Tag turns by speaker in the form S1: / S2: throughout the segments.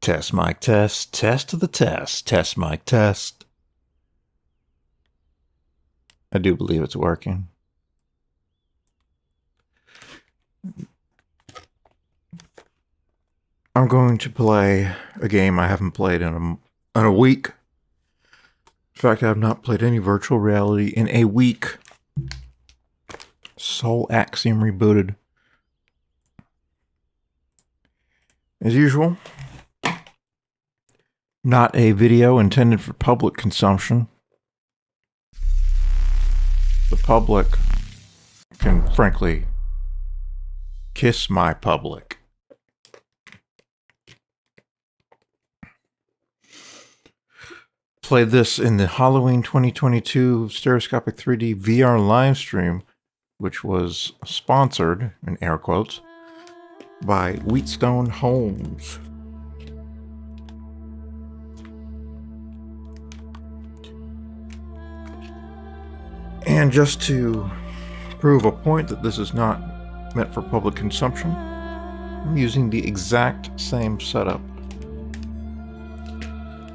S1: Test mic test, test to the test mic test. I do believe it's working. I'm going to play a game I haven't played in a week. In fact, I have not played any virtual reality in a week. Soul Axiom Rebooted. As usual, not a video intended for public consumption. The public can, frankly, kiss my public. Played this in the Halloween 2022 Stereoscopic 3D VR live stream, which was sponsored, in air quotes, by Wheatstone Homes. And just to prove a point that this is not meant for public consumption, I'm using the exact same setup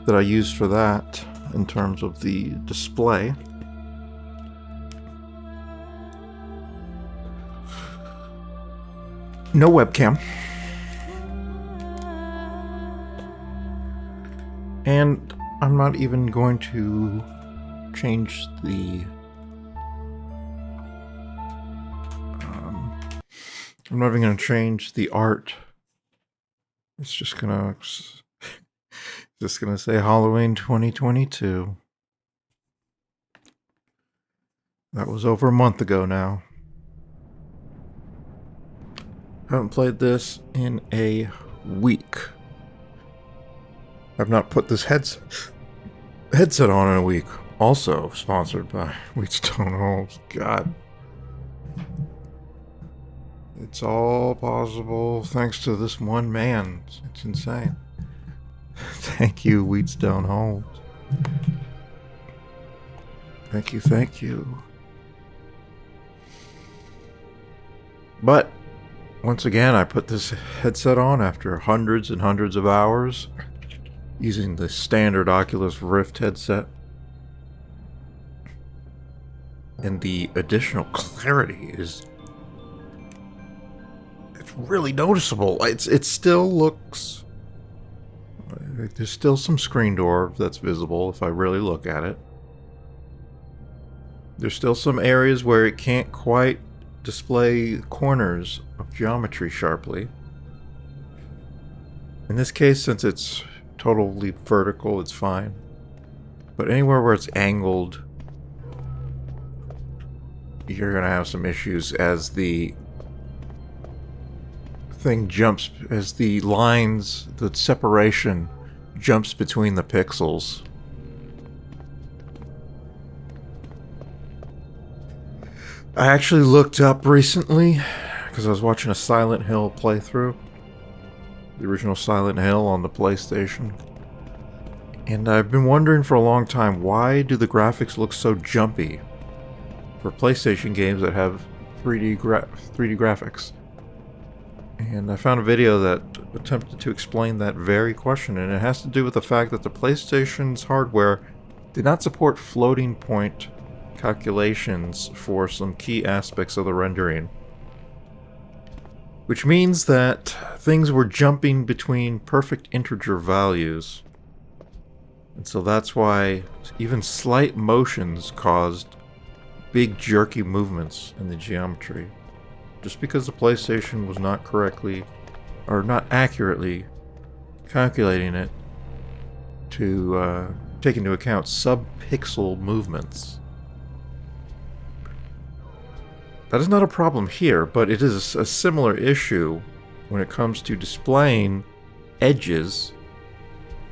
S1: that I used for that in terms of the display. No webcam. And I'm not even going to change the I'm not even going to change the art. It's just going to say Halloween 2022. That was over a month ago now. Haven't played this in a week. I've not put this headset on in a week. Also sponsored by Wheatstone Homes. God. It's all possible thanks to this one man. It's insane. Thank you, Wheatstone Homes. Thank you, thank you. But once again, I put this headset on after hundreds and hundreds of hours using the standard Oculus Rift headset. And the additional clarity is really noticeable. It still looks... There's still some screen door that's visible if I really look at it. There's still some areas where it can't quite display corners of geometry sharply. In this case, since it's totally vertical, it's fine. But anywhere where it's angled, you're gonna have some issues as the thing jumps, as the lines, the separation jumps between the pixels. I actually looked up recently because I was watching a Silent Hill playthrough, the original Silent Hill on the PlayStation, and I've been wondering for a long time, why do the graphics look so jumpy for PlayStation games that have 3D graphics? And I found a video that attempted to explain that very question, and it has to do with the fact that the PlayStation's hardware did not support floating point calculations for some key aspects of the rendering. Which means that things were jumping between perfect integer values. And so that's why even slight motions caused big jerky movements in the geometry. Just because the PlayStation was not correctly, or not accurately, calculating it to take into account sub-pixel movements. That is not a problem here, but it is a similar issue when it comes to displaying edges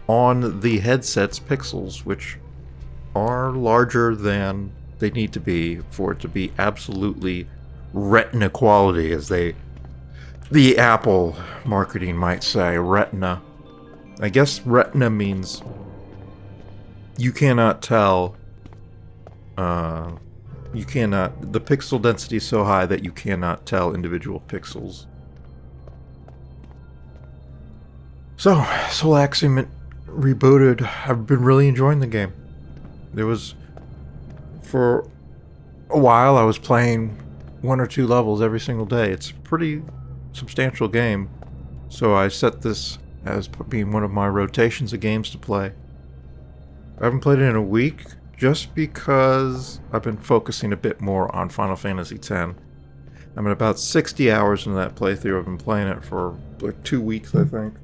S1: on the headset's pixels, which are larger than they need to be for it to be absolutely retina quality, as the Apple marketing might say. Retina. I guess retina means you cannot tell, the pixel density is so high that you cannot tell individual pixels. So, Soul Axiom Rebooted. I've been really enjoying the game. There was, for a while, I was playing 1 or 2 levels every single day. It's a pretty substantial game, so I set this as being one of my rotations of games to play. I haven't played it in a week, just because I've been focusing a bit more on Final Fantasy X. I'm at about 60 hours in that playthrough. I've been playing it for like 2 weeks, I think.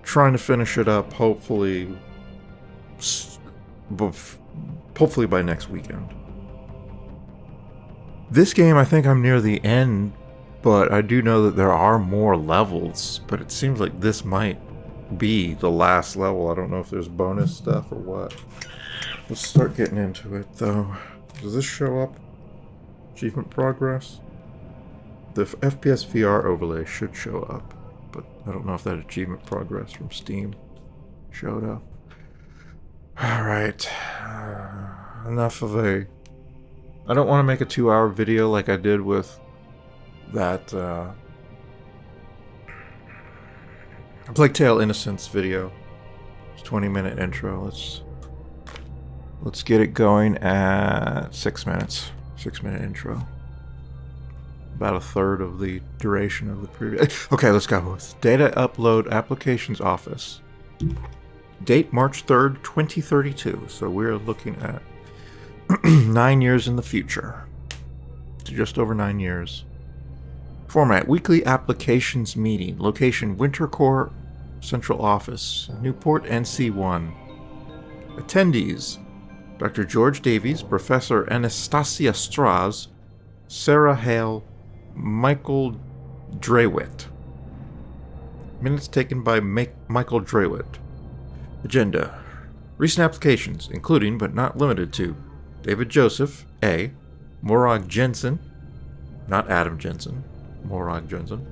S1: Trying to finish it up, hopefully by next weekend. This game, I think I'm near the end, but I do know that there are more levels, but it seems like this might be the last level. I don't know if there's bonus stuff or what. Let's start getting into it, though. Does this show up? Achievement progress? The FPS VR overlay should show up, but I don't know if that achievement progress from Steam showed up. Alright. Enough of a... I don't want to make a 2-hour video like I did with that Plague Tale Innocence video. It's a 20-minute intro. Let's get it going at 6 minutes. 6-minute intro. About a third of the duration of the previous. Okay, let's go. Data upload applications office. Date March 3rd, 2032. So we're looking at 9 years in the future. Just over 9 years. Format, weekly applications meeting. Location, Wintercore Central Office, Newport, NC1. Attendees, Dr. George Davies, Professor Anastasia Strauss, Sarah Hale, Michael Drawitt. Minutes taken by Michael Drawitt. Agenda. Recent applications, including but not limited to David Joseph, A. Morag Jensen, not Adam Jensen, Morag Jensen.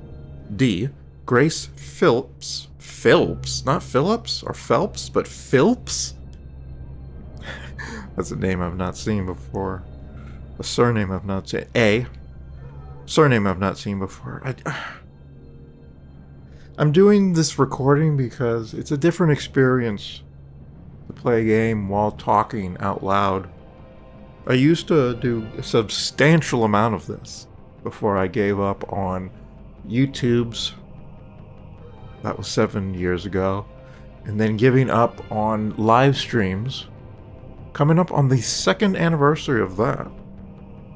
S1: D. Grace Phillips. Phillips? Not Phillips or Phelps, but Phillips? That's a name I've not seen before. A surname I've not seen. A. Surname I've not seen before. I'm doing this recording because it's a different experience to play a game while talking out loud. I used to do a substantial amount of this before I gave up on YouTube's. That was 7 years ago. And then giving up on live streams. Coming up on the 2nd anniversary of that.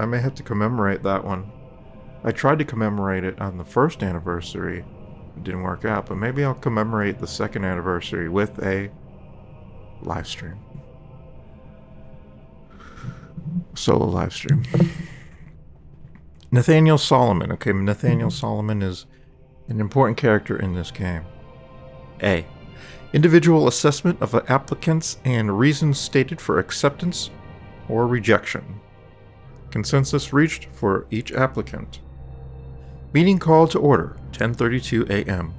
S1: I may have to commemorate that one. I tried to commemorate it on the 1st anniversary. It didn't work out, but maybe I'll commemorate the 2nd anniversary with a live stream. Solo live stream. Nathaniel Solomon. Okay, Nathaniel Solomon is an important character in this game. A. Individual assessment of applicants and reasons stated for acceptance or rejection. Consensus reached for each applicant. Meeting called to order, 10:32 a.m.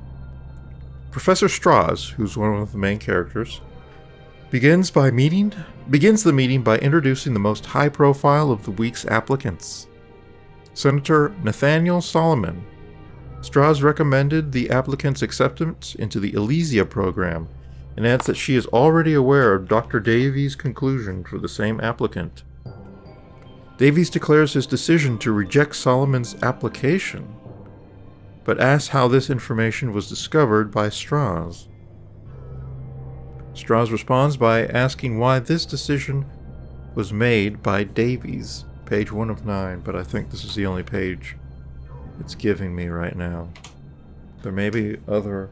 S1: Professor Strauss, who's one of the main characters, begins the meeting by introducing the most high profile of the week's applicants. Senator Nathaniel Solomon. Strauss recommended the applicant's acceptance into the Elysia program and adds that she is already aware of Dr. Davies' conclusion for the same applicant. Davies declares his decision to reject Solomon's application, but asks how this information was discovered by Strauss. Strauss responds by asking why this decision was made by Davies. Page 1 of 9, but I think this is the only page it's giving me right now. There may be other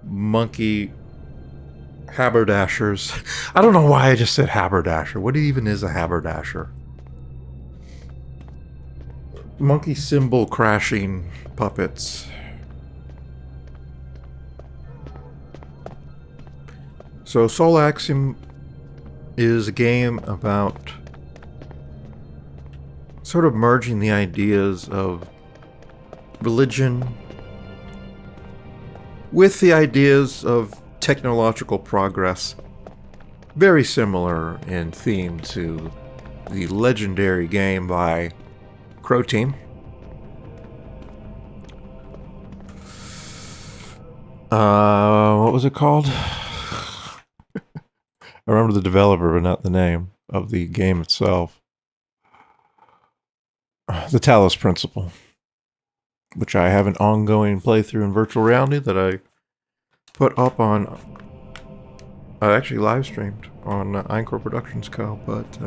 S1: monkey haberdashers. I don't know why I just said haberdasher. What even is a haberdasher? Monkey cymbal crashing puppets. So Soul Axiom is a game about sort of merging the ideas of religion with the ideas of technological progress. Very similar in theme to the legendary game by Crow Team. What was it called? I remember the developer, but not the name of the game itself. The Talos Principle, which I have an ongoing playthrough in virtual reality that I put up on. I actually live streamed on Eincrou Productions Co. But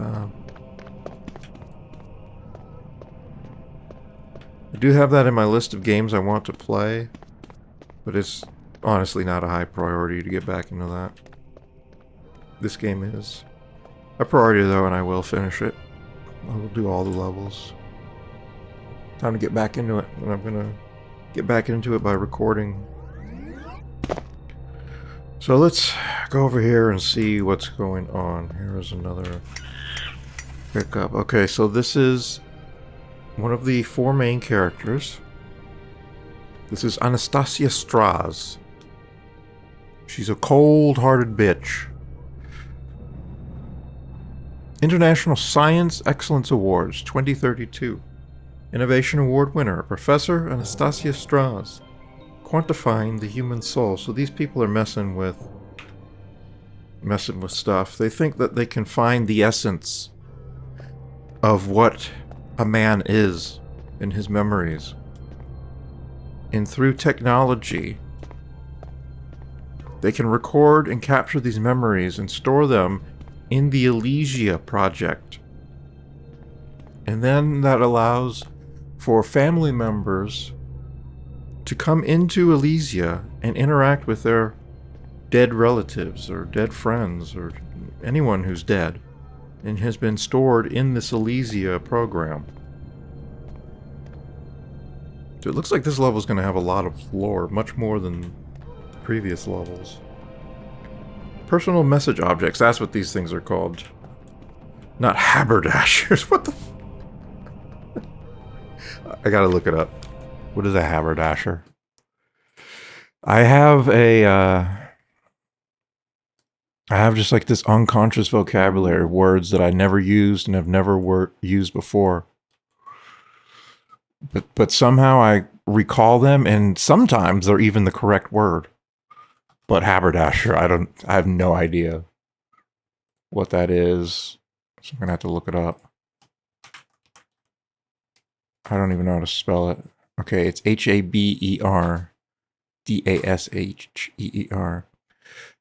S1: I do have that in my list of games I want to play, but it's honestly not a high priority to get back into that. This game is a priority though, and I will finish it. I will do all the levels. Time to get back into it, and I'm gonna get back into it by recording. So let's go over here and see what's going on. Here's another pickup. Okay, so this is one of the 4 main characters. This is Anastasia Straz. She's a cold-hearted bitch. International Science Excellence Awards 2032. Innovation Award winner, Professor Anastasia Straz. Quantifying the human soul. So these people are messing with stuff. They think that they can find the essence of what a man is in his memories. And through technology, they can record and capture these memories and store them in the Elysia project. And then that allows for family members to come into Elysia and interact with their dead relatives or dead friends or anyone who's dead and has been stored in this Elysia program. So it looks like this level is going to have a lot of lore, much more than previous levels. Personal message objects, that's what these things are called. Not haberdashers. What the I gotta look it up. What is a haberdasher? I have just like this unconscious vocabulary of words that I never used and have never used before. But somehow I recall them, and sometimes they're even the correct word. But haberdasher, I have no idea what that is. So I'm gonna have to look it up. I don't even know how to spell it. Okay, it's Haberdasher.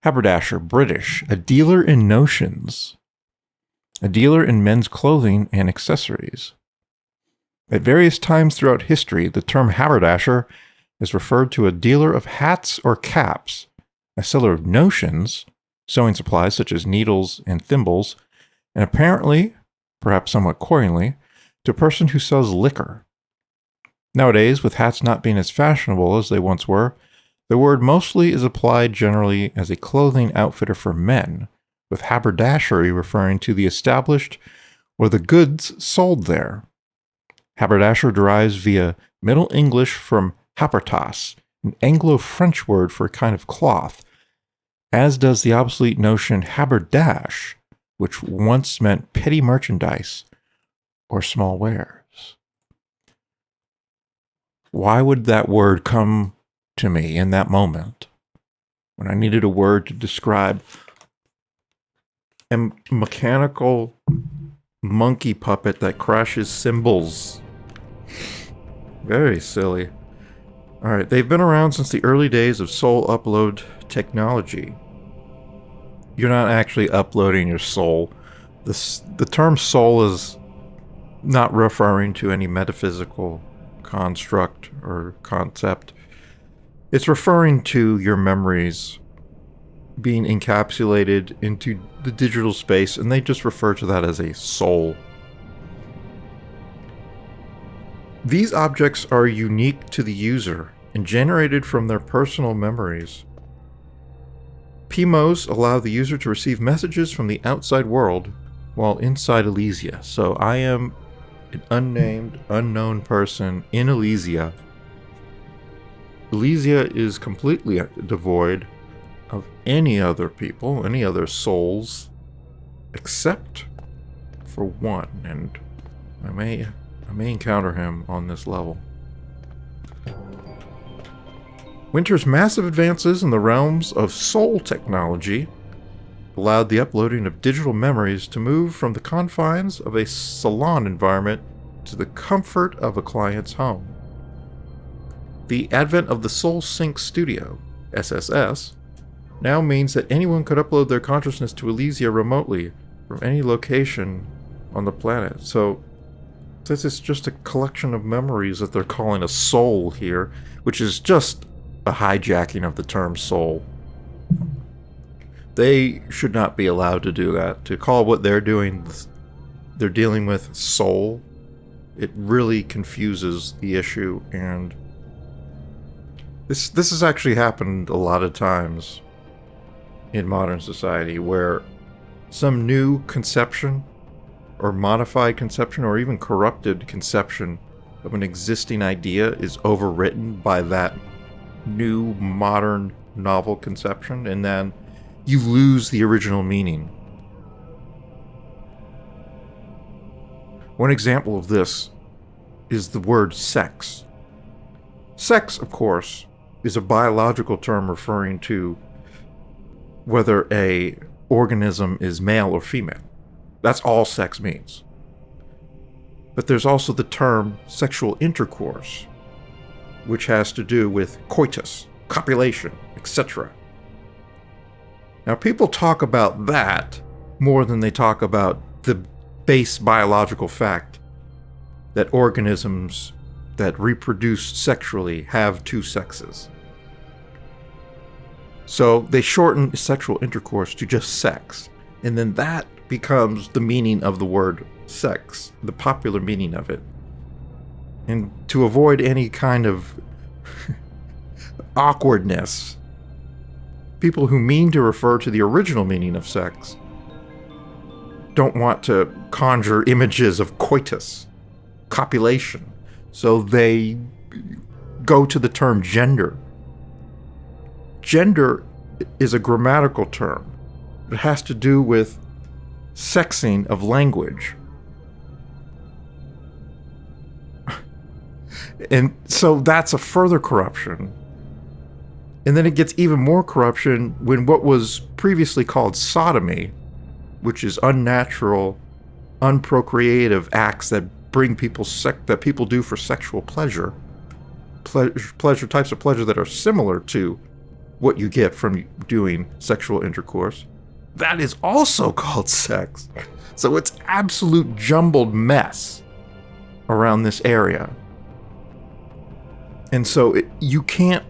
S1: Haberdasher, British, a dealer in notions. A dealer in men's clothing and accessories. At various times throughout history, the term haberdasher is referred to a dealer of hats or caps, a seller of notions, sewing supplies such as needles and thimbles, and apparently, perhaps somewhat coyingly, to a person who sells liquor. Nowadays, with hats not being as fashionable as they once were, the word mostly is applied generally as a clothing outfitter for men, with haberdashery referring to the established or the goods sold there. Haberdasher derives via Middle English from habertas, an Anglo-French word for a kind of cloth, as does the obsolete notion haberdash, which once meant petty merchandise or small wares. Why would that word come to me in that moment when I needed a word to describe a mechanical monkey puppet that crashes cymbals? Very silly. Alright, they've been around since the early days of soul upload technology. You're not actually uploading your soul. The term soul is not referring to any metaphysical construct or concept. It's referring to your memories being encapsulated into the digital space, and they just refer to that as a soul. These objects are unique to the user and generated from their personal memories. PMOs allow the user to receive messages from the outside world while inside Elysia. So I am an unnamed, unknown person in Elysia. Elysia is completely devoid of any other people, any other souls, except for one, and I may encounter him on this level. Winter's massive advances in the realms of soul technology allowed the uploading of digital memories to move from the confines of a salon environment to the comfort of a client's home. The advent of the Soul Sync Studio, SSS, now means that anyone could upload their consciousness to Elysia remotely from any location on the planet. So, this is just a collection of memories that they're calling a soul here, which is just a hijacking of the term soul. They should not be allowed to do that. To call what they're doing, they're dealing with soul, it really confuses the issue, and this has actually happened a lot of times in modern society, where some new conception or modified conception or even corrupted conception of an existing idea is overwritten by that new modern novel conception, and then you lose the original meaning. One example of this is the word sex. Sex, of course, is a biological term referring to whether a organism is male or female. That's all sex means. But there's also the term sexual intercourse, which has to do with coitus, copulation, etc. Now, people talk about that more than they talk about the base biological fact that organisms that reproduce sexually have two sexes. So they shorten sexual intercourse to just sex, and then that becomes the meaning of the word sex, the popular meaning of it. And to avoid any kind of awkwardness, people who mean to refer to the original meaning of sex don't want to conjure images of coitus, copulation, so they go to the term gender. Gender is a grammatical term. It has to do with sexing of language. And so that's a further corruption. And then it gets even more corruption when what was previously called sodomy, which is unnatural, unprocreative acts that bring people that people do for sexual pleasure, types of pleasure that are similar to what you get from doing sexual intercourse, that is also called sex. So it's absolute jumbled mess around this area. And so you can't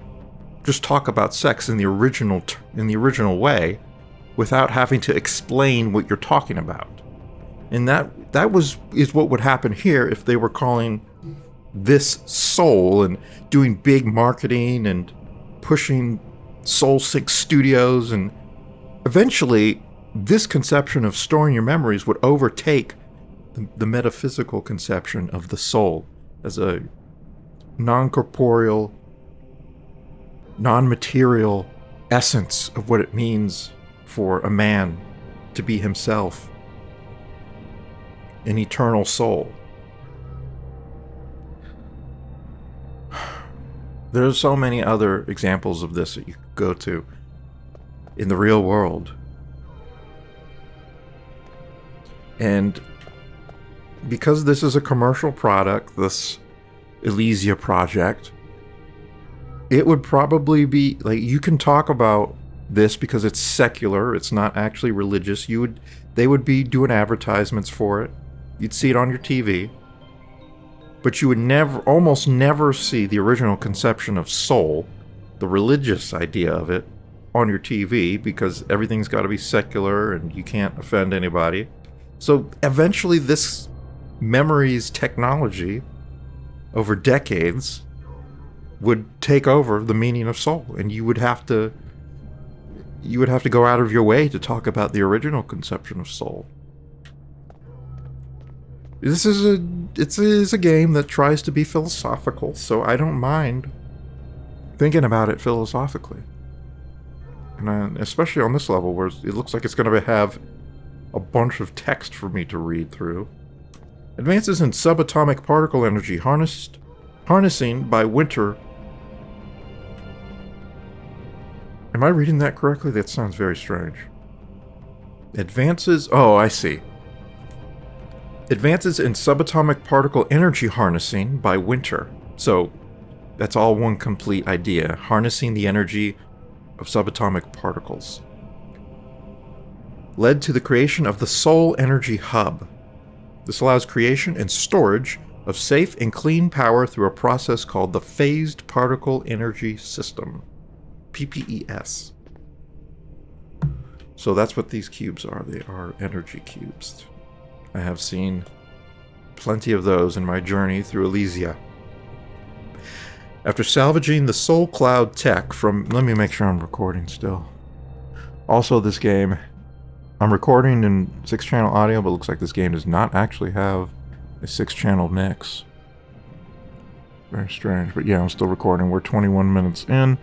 S1: just talk about sex in the original way without having to explain what you're talking about. And that is what would happen here if they were calling this soul and doing big marketing and pushing Soul Sync Studios, and eventually this conception of storing your memories would overtake the metaphysical conception of the soul as a non-corporeal, non-material essence of what it means for a man to be himself, an eternal soul. There's so many other examples of this that you could go to in the real world. And because this is a commercial product, this Elysia project, it would probably be like, you can talk about this because it's secular, it's not actually religious. They would be doing advertisements for it. You'd see it on your TV. But you would almost never see the original conception of soul, the religious idea of it, on your TV, because everything's got to be secular and you can't offend anybody. So eventually this memories technology, over decades, would take over the meaning of soul, and you would have to go out of your way to talk about the original conception of soul. This is a game that tries to be philosophical, so I don't mind thinking about it philosophically. And especially on this level, where it looks like it's going to have a bunch of text for me to read through. Advances in subatomic particle energy harnessing by Winter Am I reading that correctly? That sounds very strange. Advances... Oh, I see. Advances in subatomic particle energy harnessing by Winter. So, that's all one complete idea. Harnessing the energy of subatomic particles. Led to the creation of the Soul Energy Hub. This allows creation and storage of safe and clean power through a process called the Phased Particle Energy System. PPES. So that's what these cubes are. They are energy cubes. I have seen plenty of those in my journey through Elysia. After salvaging the Soul Cloud tech from... Let me make sure I'm recording still. Also, this game... I'm recording in 6-channel audio, but it looks like this game does not actually have a 6-channel mix. Very strange, but yeah, I'm still recording. We're 21 minutes in.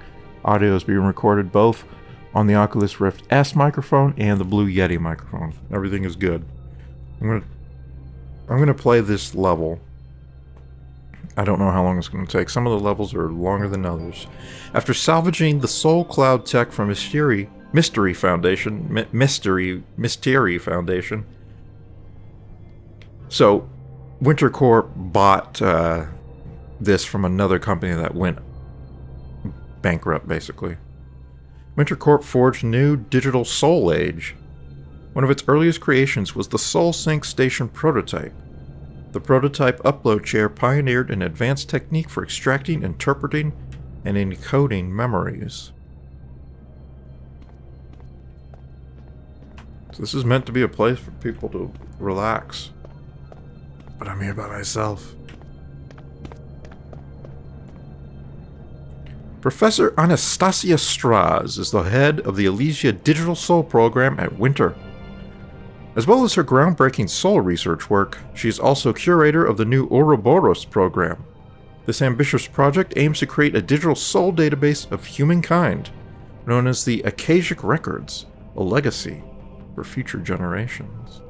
S1: Audio is being recorded both on the Oculus Rift S microphone and the Blue Yeti microphone. Everything is good. I'm gonna play this level. I don't know how long it's gonna take. Some of the levels are longer than others. After salvaging the Soul Cloud tech from Mystery Foundation. So, Winter Corp bought this from another company that went bankrupt, basically. Winter Corp forged new digital Soul Age. One of its earliest creations was the Soul Sync Station prototype. The prototype upload chair pioneered an advanced technique for extracting, interpreting, and encoding memories. So this is meant to be a place for people to relax. But I'm here by myself. Professor Anastasia Straz is the head of the Elysia Digital Soul program at Winter. As well as her groundbreaking soul research work, she is also curator of the new Ouroboros program. This ambitious project aims to create a digital soul database of humankind, known as the Akashic Records, a legacy for future generations.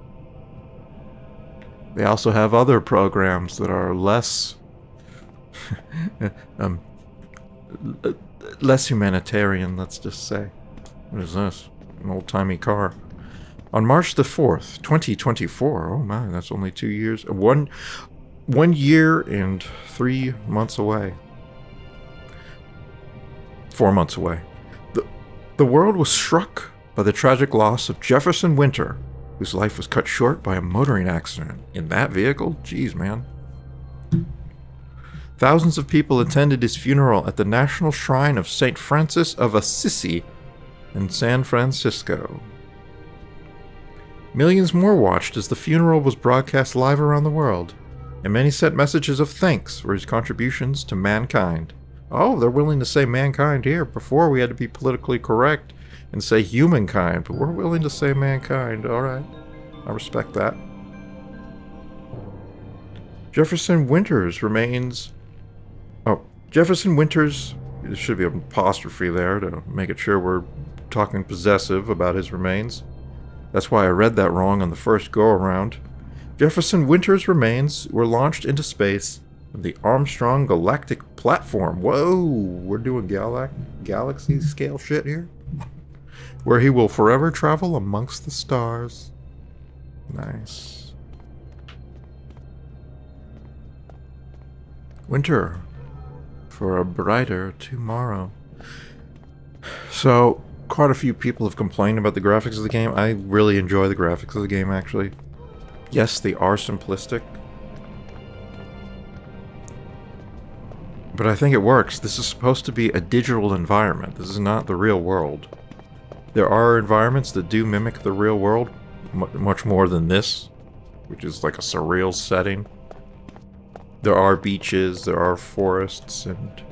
S1: They also have other programs that are less less humanitarian, let's just say. What is this? An old-timey car. On March the 4th, 2024, oh my, that's only 2 years, one year and 3 months away. 4 months away. The world was struck by the tragic loss of Jefferson Winter, whose life was cut short by a motoring accident. In that vehicle? Jeez, man. Thousands of people attended his funeral at the National Shrine of St. Francis of Assisi in San Francisco. Millions more watched as the funeral was broadcast live around the world, and many sent messages of thanks for his contributions to mankind. Oh, they're willing to say mankind here. Before we had to be politically correct and say humankind, but we're willing to say mankind. Alright, I respect that. Jefferson Winters remains... Oh, Jefferson Winters... There should be an apostrophe there to make it sure we're talking possessive about his remains. That's why I read that wrong on the first go-around. Jefferson Winters' remains were launched into space on the Armstrong Galactic Platform. Whoa, we're doing galaxy-scale shit here? Where he will forever travel amongst the stars. Nice. Winter for a brighter tomorrow. So, quite a few people have complained about the graphics of the game. I really enjoy the graphics of the game, actually. Yes, they are simplistic. But I think it works. This is supposed to be a digital environment. This is not the real world. There are environments that do mimic the real world, much more than this, which is like a surreal setting. There are beaches, there are forests, and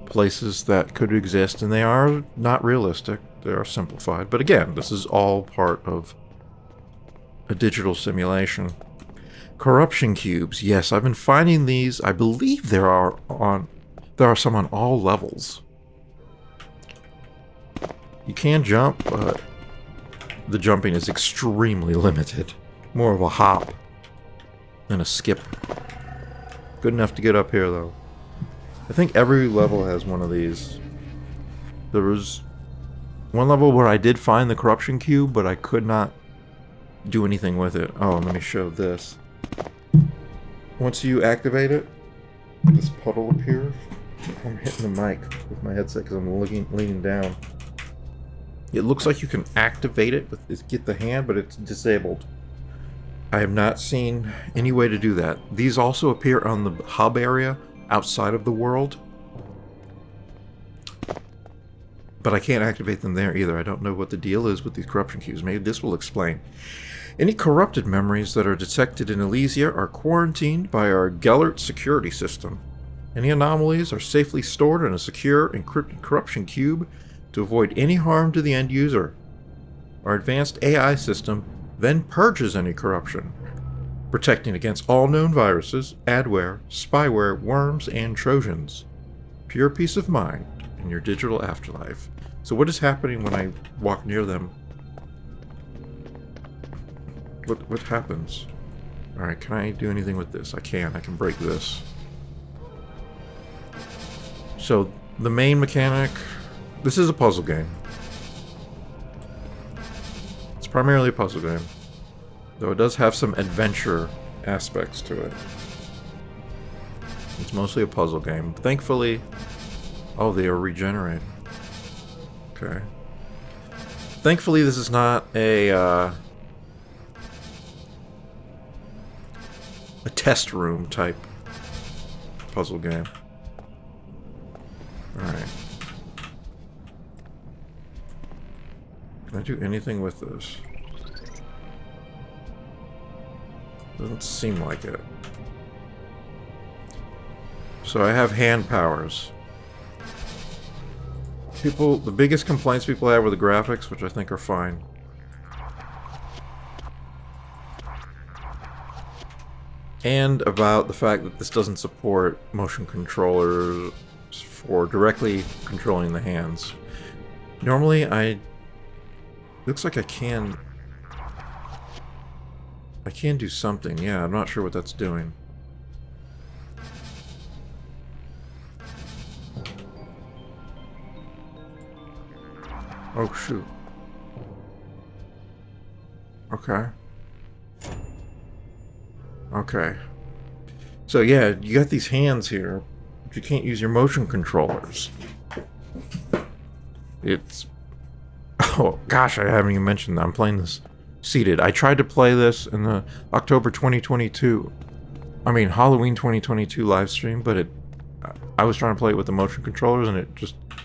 S1: places that could exist, and they are not realistic. They are simplified. But again, this is all part of a digital simulation. Corruption cubes. Yes, I've been finding these. I believe there are some on all levels. You can jump, but the jumping is extremely limited. More of a hop than a skip. Good enough to get up here, though. I think every level has one of these. There was one level where I did find the corruption cube, but I could not do anything with it. Oh, let me show this. Once you activate it, this puddle appears. I'm hitting the mic with my headset because I'm leaning down. It looks like you can activate it with get the hand, but it's disabled. I have not seen any way to do that. These also appear on the hub area outside of the world, but I can't activate them there either. I don't know what the deal is with these corruption cubes. Maybe this will explain. Any corrupted memories that are detected in Elysia are quarantined by our Gellert security system. Any anomalies are safely stored in a secure, encrypted corruption cube to avoid any harm to the end user. Our advanced AI system then purges any corruption, protecting against all known viruses, adware, spyware, worms, and Trojans. Pure peace of mind in your digital afterlife. So what is happening when I walk near them? What happens? Alright, can I do anything with this? I can break this. So, the main mechanic... This is a puzzle game. It's primarily a puzzle game. Though it does have some adventure aspects to it. It's mostly a puzzle game. Thankfully... Oh, they are regenerated. Okay. Thankfully, this is not a test room type puzzle game. Alright. Can I do anything with this? Doesn't seem like it. So I have hand powers. The biggest complaints people have were the graphics, which I think are fine. And about the fact that this doesn't support motion controllers for directly controlling the hands. Normally, looks like I can do something. Yeah, I'm not sure what that's doing. Oh, shoot. Okay. Okay. So yeah, you got these hands here, but you can't use your motion controllers. It's... Oh, gosh, I haven't even mentioned that. I'm playing this seated. I tried to play this in the October 2022... I mean, Halloween 2022 live stream, but I was trying to play it with the motion controllers, and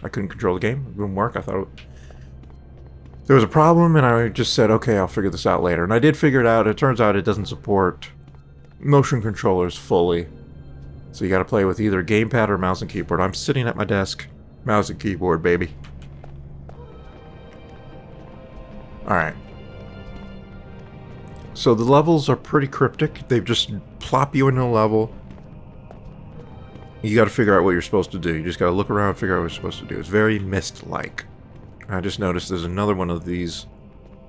S1: I couldn't control the game. It wouldn't work. I thought there was a problem, and I just said, okay, I'll figure this out later. And I did figure it out. It turns out it doesn't support motion controllers fully. So you gotta play with either gamepad or mouse and keyboard. I'm sitting at my desk. Mouse and keyboard, baby. Alright. So the levels are pretty cryptic. They just plop you into a level. You gotta figure out what you're supposed to do. You just gotta look around and figure out what you're supposed to do. It's very Myst-like. I just noticed there's another one of these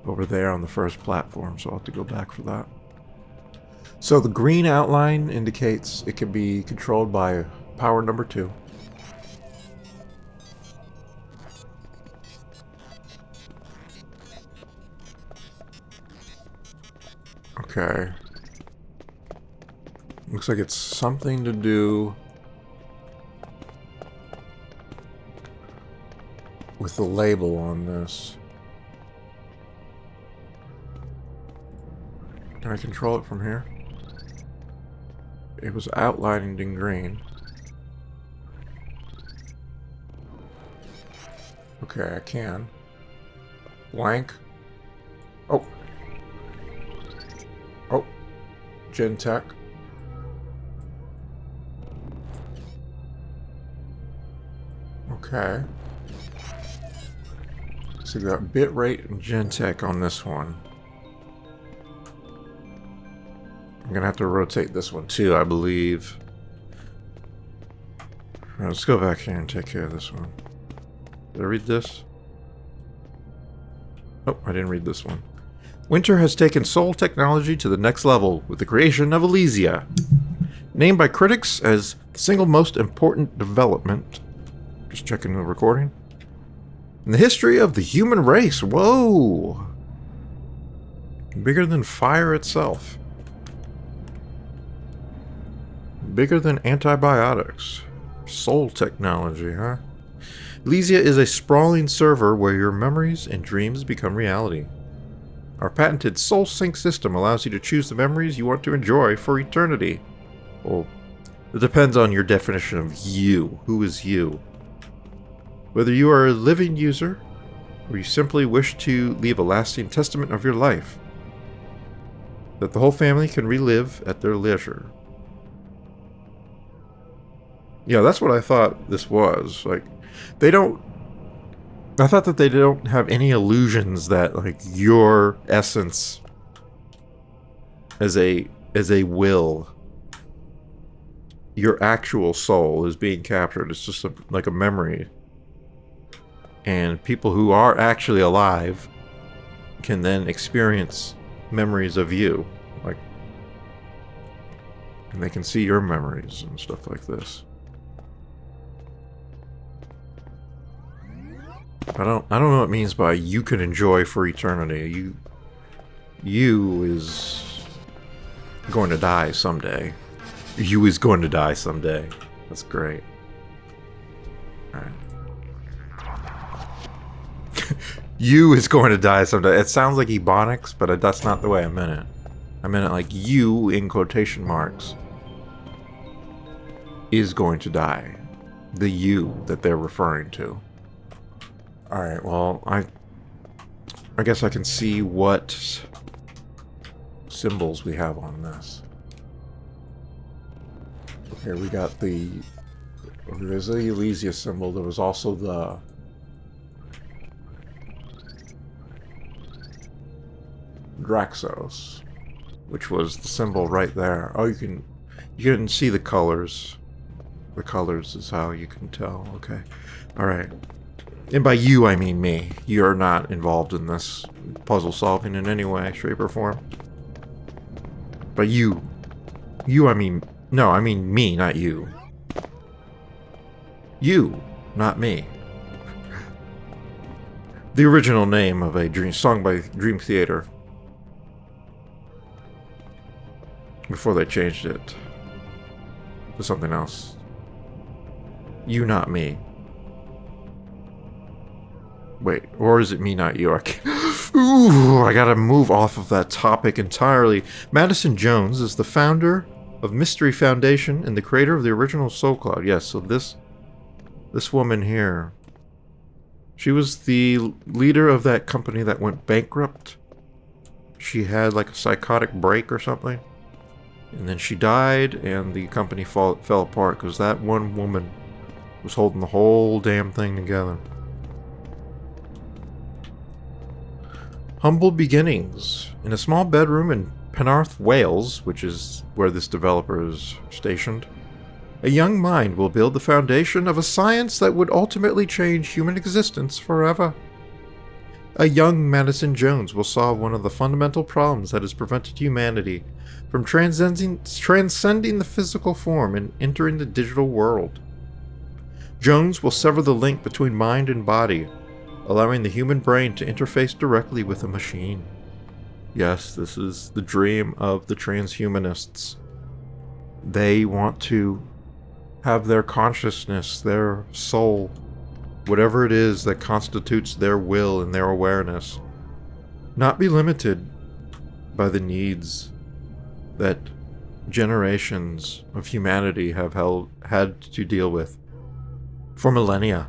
S1: over there on the first platform, so I'll have to go back for that. So the green outline indicates it can be controlled by power number 2. Okay. Looks like it's something to do with the label on this. Can I control it from here? It was outlined in green. Okay, I can. Blank. Oh. Oh. Gentech. Okay. So we got bitrate and Gentech on this one. I'm gonna have to rotate this one too, I believe. Alright, let's go back here and take care of this one. Did I read this? Oh, I didn't read this one. Winter has taken Soul technology to the next level with the creation of Elysia. Named by critics as the single most important development. Just checking the recording. In the history of the human race. Whoa! Bigger than fire itself. Bigger than antibiotics. Soul technology, huh? Elysia is a sprawling server where your memories and dreams become reality. Our patented Soul Sync system allows you to choose the memories you want to enjoy for eternity. Well, it depends on your definition of you. Who is you? Whether you are a living user, or you simply wish to leave a lasting testament of your life, that the whole family can relive at their leisure. Yeah, that's what I thought this was. Like, they don't... I thought that they don't have any illusions that, like, your essence as a will, your actual soul is being captured. It's just like a memory. And people who are actually alive can then experience memories of you. Like, and they can see your memories and stuff like this. I don't know what it means by you can enjoy for eternity. You is going to die someday. You is going to die someday. That's great. Alright. You is going to die someday. It sounds like Ebonics, but that's not the way I meant it. I meant it like you, in quotation marks, is going to die. The you that they're referring to. Alright, well, I guess I can see what symbols we have on this. Okay, we got there's the Elysia symbol. There was also the Draxos, which was the symbol right there. Oh, you can see the colors. The colors is how you can tell. Okay. Alright. And by you, I mean me. You're not involved in this puzzle solving in any way, shape, or form. By you. You, I mean... No, I mean me, not you. You, not me. The original name of a song by Dream Theater. Before they changed it to something else. You, not me. Wait, or is it me, not you? Ooh, I gotta move off of that topic entirely. Madison Jones is the founder of Mystery Foundation and the creator of the original Soul Cloud. Yes, so this woman here, she was the leader of that company that went bankrupt. She had like a psychotic break or something. And then she died and the company fell apart because that one woman was holding the whole damn thing together. Humble beginnings. In a small bedroom in Penarth, Wales, which is where this developer is stationed, a young mind will build the foundation of a science that would ultimately change human existence forever. A young Madison Jones will solve one of the fundamental problems that has prevented humanity from transcending the physical form and entering the digital world. Jones will sever the link between mind and body, allowing the human brain to interface directly with a machine. Yes, this is the dream of the transhumanists. They want to have their consciousness, their soul, whatever it is that constitutes their will and their awareness, not be limited by the needs that generations of humanity have had to deal with for millennia.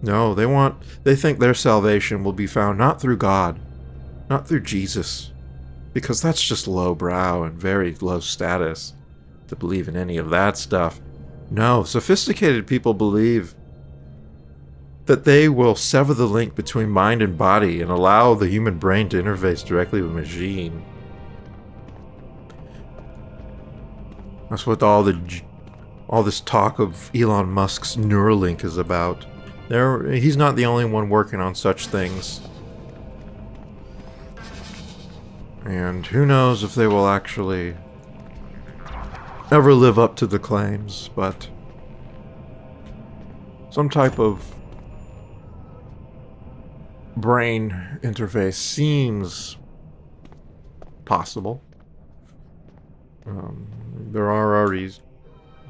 S1: No, they think their salvation will be found not through God, not through Jesus, because that's just lowbrow and very low status to believe in any of that stuff. No, sophisticated people believe that they will sever the link between mind and body and allow the human brain to interface directly with a machine. That's what all this talk of Elon Musk's Neuralink is about. He's not the only one working on such things. And who knows if they will actually ever live up to the claims, but some type of brain interface seems possible. There are already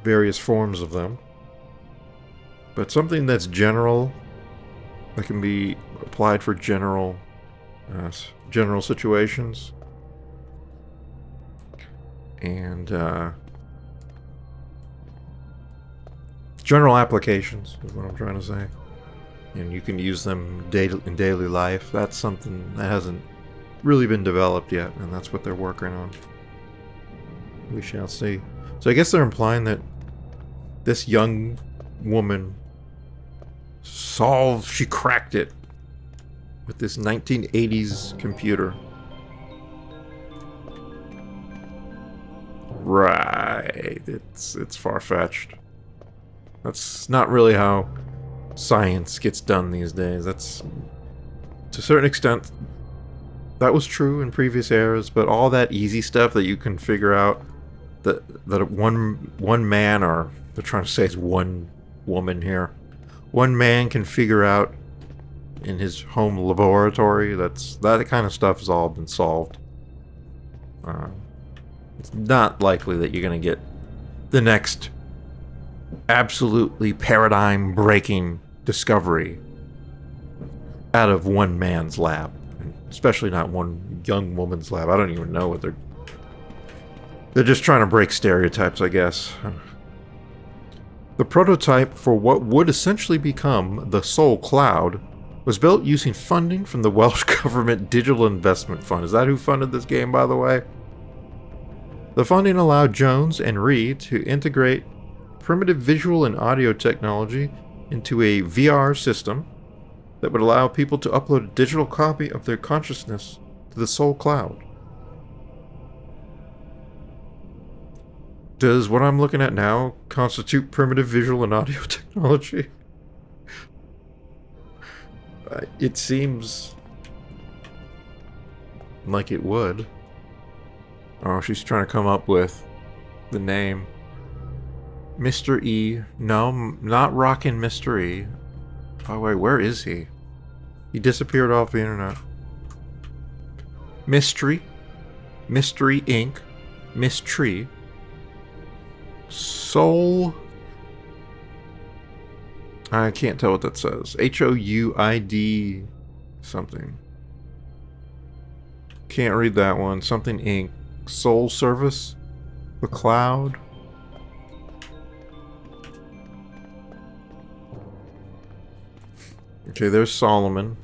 S1: various forms of them. But something that's general, that can be applied for general situations. And general applications is what I'm trying to say. And you can use them in daily life. That's something that hasn't really been developed yet, and that's what they're working on. We shall see. So I guess they're implying that this young woman she cracked it with this 1980s computer. Right. It's far-fetched. That's not really how science gets done these days. That's, to a certain extent, that was true in previous eras, but all that easy stuff that you can figure out that one man, or they're trying to say it's one woman here, one man can figure out in his home laboratory, that kind of stuff has all been solved. It's not likely that you're going to get the next absolutely paradigm-breaking discovery out of one man's lab. Especially not one young woman's lab. I don't even know what they're just trying to break stereotypes, I guess. The prototype for what would essentially become the Soul Cloud was built using funding from the Welsh Government Digital Investment Fund. Is that who funded this game, by the way? The funding allowed Jones and Reed to integrate primitive visual and audio technology into a VR system that would allow people to upload a digital copy of their consciousness to the Soul Cloud. Does what I'm looking at now constitute primitive visual and audio technology? It seems like it would. Oh, she's trying to come up with the name. Mr. E. No, not rockin' Mr. E. Oh, wait, where is he? He disappeared off the internet. Mystery Inc. Mystery. Soul. I can't tell what that says. H-O-U-I-D something. Can't read that one. Something Inc. Soul Service. The Cloud. Okay, there's Solomon.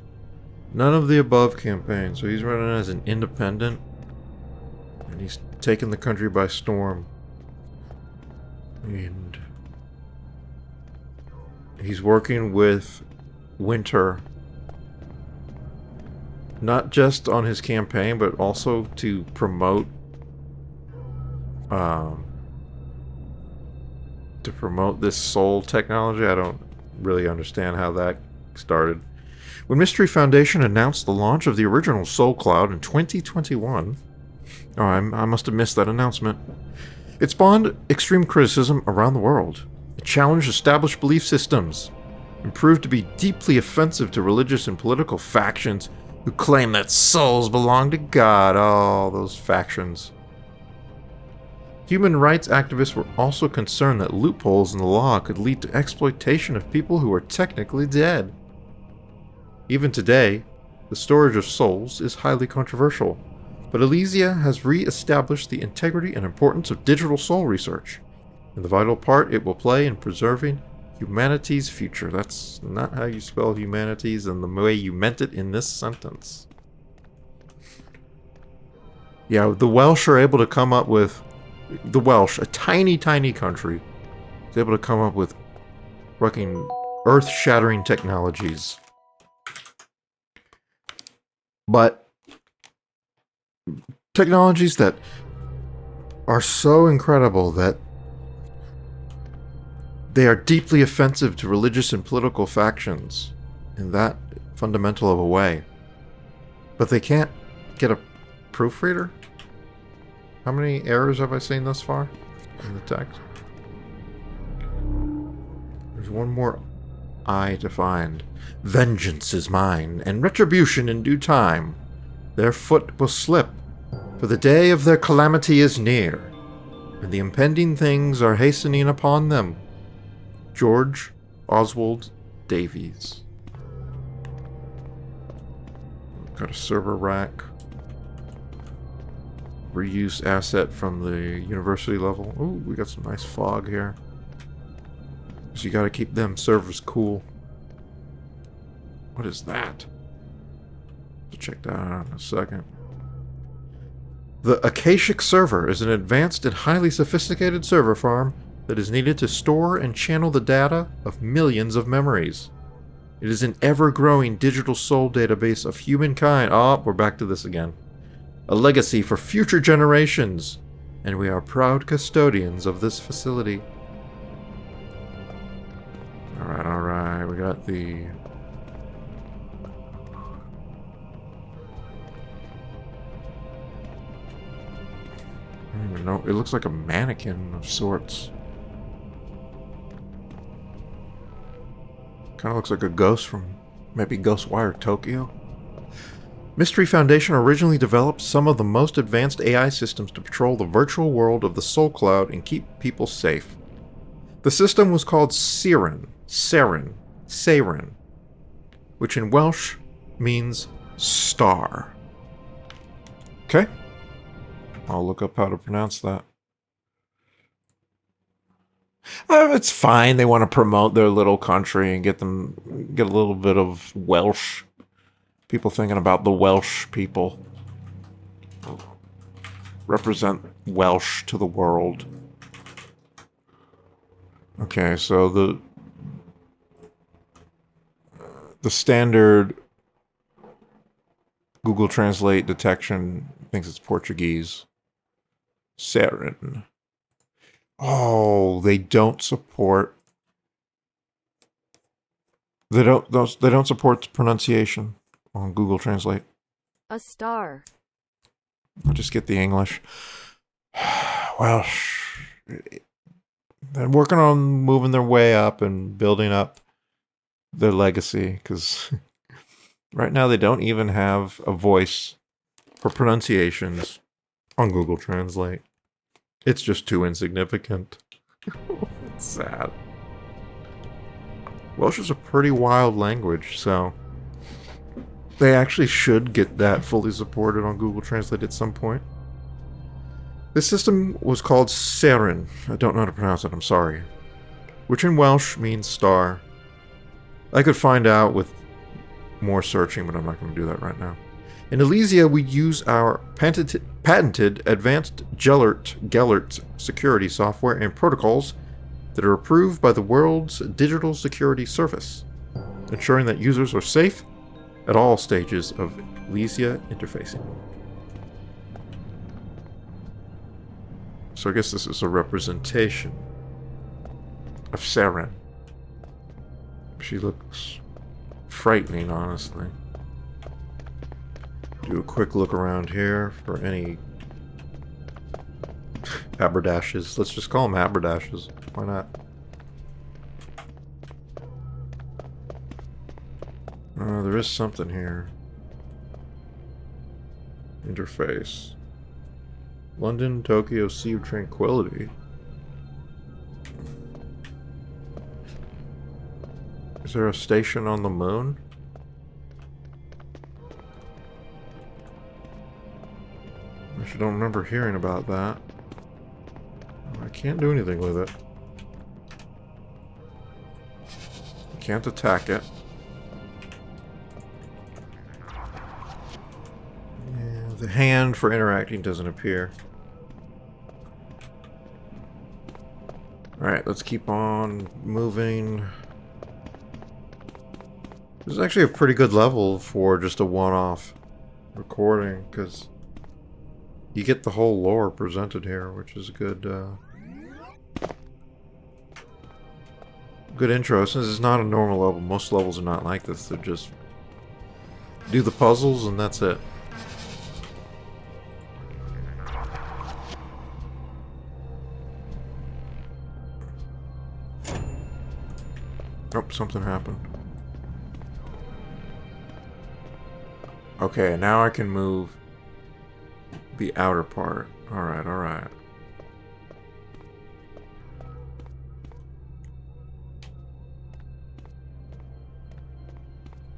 S1: None of the above campaign. So he's running as an independent. And he's taken the country by storm. And he's working with Winter. Not just on his campaign, but also to promote this soul technology. I don't really understand how that started. When Mystery Foundation announced the launch of the original Soul Cloud in 2021, I must have missed that announcement. It spawned extreme criticism around the world. It challenged established belief systems and proved to be deeply offensive to religious and political factions who claim that souls belong to God. Oh, those factions. Human rights activists were also concerned that loopholes in the law could lead to exploitation of people who are technically dead. Even today, the storage of souls is highly controversial, but Elysia has re-established the integrity and importance of digital soul research, and the vital part it will play in preserving humanity's future. That's not how you spell humanities and the way you meant it in this sentence. Yeah, the Welsh are able to come up with... The Welsh, a tiny, tiny country, is able to come up with fucking earth-shattering technologies. But technologies that are so incredible that they are deeply offensive to religious and political factions in that fundamental of a way. But they can't get a proofreader? How many errors have I seen thus far in the text? There's one more I to find. Vengeance is mine, and retribution in due time. Their foot will slip, for the day of their calamity is near, and the impending things are hastening upon them. George Oswald Davies. Got a server rack. Reuse asset from the university level. Ooh, we got some nice fog here. So you gotta keep them servers cool. What is that? I'll check that out in a second. The Akashic server is an advanced and highly sophisticated server farm that is needed to store and channel the data of millions of memories. It is an ever-growing digital soul database of humankind. Oh, we're back to this again. A legacy for future generations, and we are proud custodians of this facility. Alright, we got the... I don't even know, it looks like a mannequin of sorts. Kind of looks like a ghost from maybe Ghostwire Tokyo. Mystery Foundation originally developed some of the most advanced AI systems to patrol the virtual world of the Soul Cloud and keep people safe. The system was called Seren, which in Welsh means star. Okay. I'll look up how to pronounce that. It's fine. They want to promote their little country and get a little bit of Welsh. People thinking about the Welsh people. Represent Welsh to the world. Okay, so the standard Google Translate detection thinks it's Portuguese. Seren. Oh, they don't support. They don't support pronunciation on Google Translate.
S2: A star.
S1: I'll just get the English. Well, they're working on moving their way up and building up their legacy, because right now they don't even have a voice for pronunciations on Google Translate. It's just too insignificant. It's sad. Welsh is a pretty wild language, so they actually should get that fully supported on Google Translate at some point. This system was called Seren. I don't know how to pronounce it, I'm sorry. Which in Welsh means star. I could find out with more searching, but I'm not going to do that right now. In Elysia, we use our patented advanced Gellert security software and protocols that are approved by the world's digital security service, ensuring that users are safe at all stages of Elysia interfacing. So I guess this is a representation of Seren. She looks frightening, honestly. Do a quick look around here for any haberdashes. Let's just call them haberdashes. Why not? There is something here. Interface. London, Tokyo, Sea of Tranquility. Is there a station on the moon? I actually don't remember hearing about that. I can't do anything with it. I can't attack it. Yeah, the hand for interacting doesn't appear. Alright, let's keep on moving. This is actually a pretty good level for just a one-off recording, because you get the whole lore presented here, which is a good intro. Since it's not a normal level, most levels are not like this. They're just do the puzzles and that's it. Oh, something happened. Okay, now I can move the outer part. Alright, alright.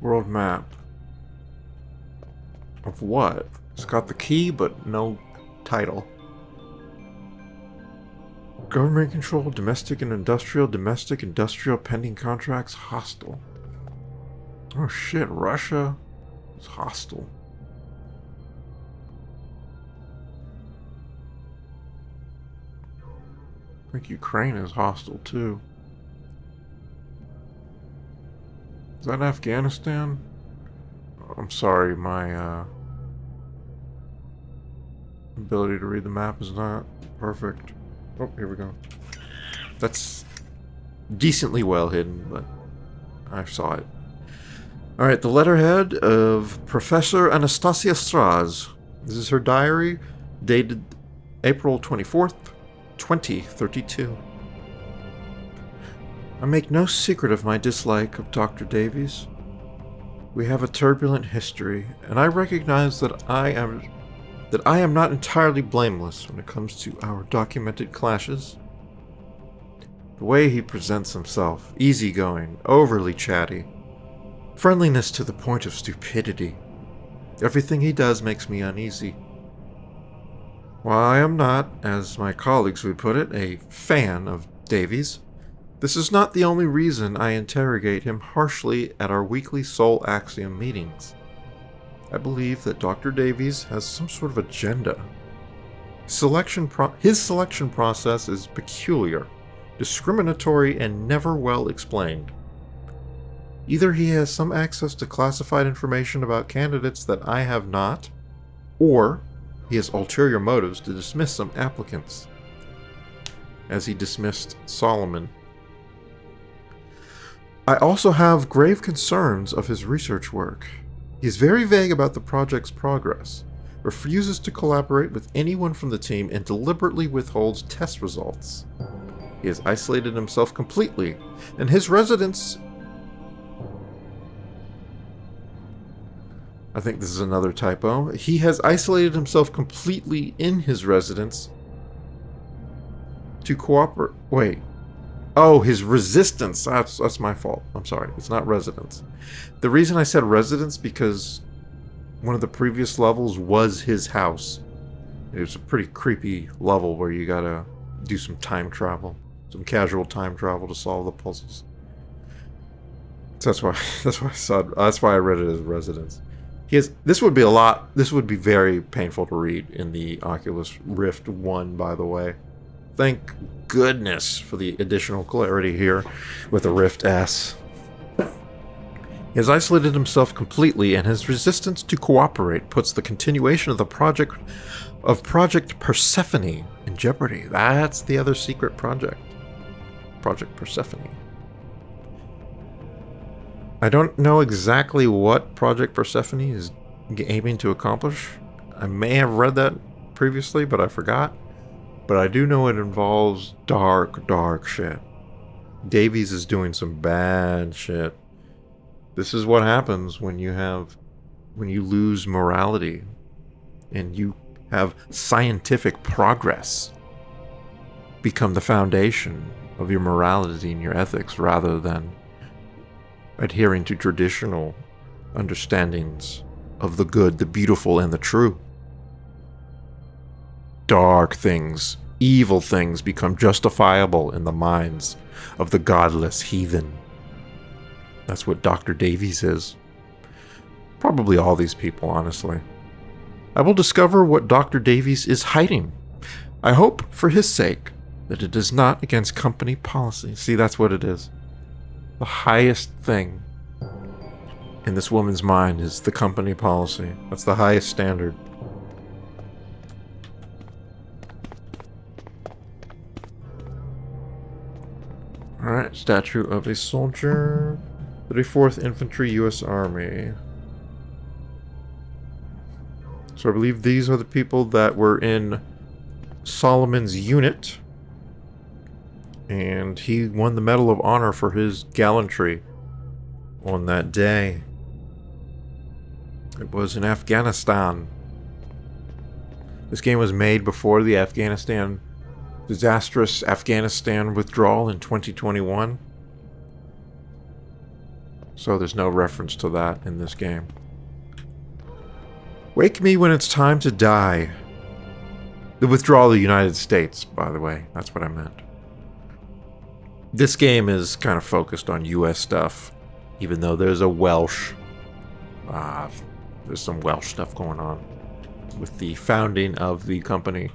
S1: World map. Of what? It's got the key, but no title. Government control, domestic, industrial, pending contracts, hostile. Oh shit, Russia is hostile. I think Ukraine is hostile too. Is that Afghanistan? I'm sorry, my ability to read the map is not perfect. Oh, here we go. That's decently well hidden, but I saw it. Alright, the letterhead of Professor Anastasia Straz. This is her diary, dated April 24th, 2032. I make no secret of my dislike of Dr. Davies. We have a turbulent history, and I recognize that I am not entirely blameless when it comes to our documented clashes. The way he presents himself, easygoing, overly chatty, friendliness to the point of stupidity. Everything he does makes me uneasy. While I am not, as my colleagues would put it, a fan of Davies, this is not the only reason I interrogate him harshly at our weekly Soul Axiom meetings. I believe that Dr. Davies has some sort of agenda. His selection process is peculiar, discriminatory, and never well explained. Either he has some access to classified information about candidates that I have not, or he has ulterior motives to dismiss some applicants, as he dismissed Solomon. I also have grave concerns of his research work. He is very vague about the project's progress, refuses to collaborate with anyone from the team, and deliberately withholds test results. He has isolated himself completely, and his residence... I think this is another typo. He has isolated himself completely in his residence to cooperate... Wait. Oh, his resistance. That's my fault. I'm sorry. It's not residence. The reason I said residence because one of the previous levels was his house. It was a pretty creepy level where you gotta do some time travel, some casual time travel to solve the puzzles. So that's why I read it as residence. This would be very painful to read in the Oculus Rift 1, by the way. Thank goodness for the additional clarity here with the Rift S. He has isolated himself completely, and his resistance to cooperate puts the continuation of the Project Persephone in jeopardy. That's the other secret project. Project Persephone. I don't know exactly what Project Persephone is aiming to accomplish. I may have read that previously, but I forgot. But I do know it involves dark, dark shit. Davies is doing some bad shit. This is what happens when you lose morality and you have scientific progress become the foundation of your morality and your ethics rather than adhering to traditional understandings of the good, the beautiful, and the true. Dark things, evil things become justifiable in the minds of the godless heathen. That's what Dr. Davies is. Probably all these people, honestly. I will discover what Dr. Davies is hiding. I hope, for his sake, that it is not against company policy. See, that's what it is. The highest thing in this woman's mind is the company policy. That's the highest standard. Alright, statue of a soldier. 34th Infantry U.S. Army. So I believe these are the people that were in Solomon's unit. and he won the Medal of Honor for his gallantry on that day. It was in Afghanistan. This game was made before the disastrous Afghanistan withdrawal in 2021. So there's no reference to that in this game. Wake me when it's time to die. The withdrawal of the United States, by the way. That's what I meant. This game is kind of focused on US stuff, even though there's a there's some Welsh stuff going on with the founding of the company.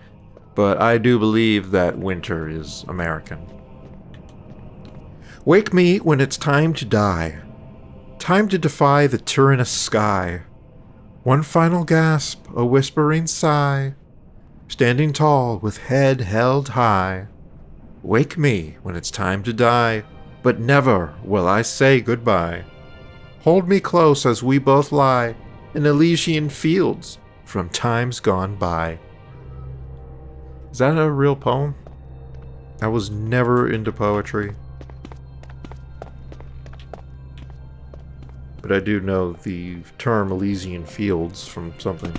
S1: But I do believe that Winter is American. Wake me when it's time to die. Time to defy the tyrannous sky. One final gasp, a whispering sigh. Standing tall with head held high. Wake me when it's time to die, but never will I say goodbye. Hold me close as we both lie in Elysian fields from times gone by. Is that a real poem? I was never into poetry. But I do know the term Elysian fields from something.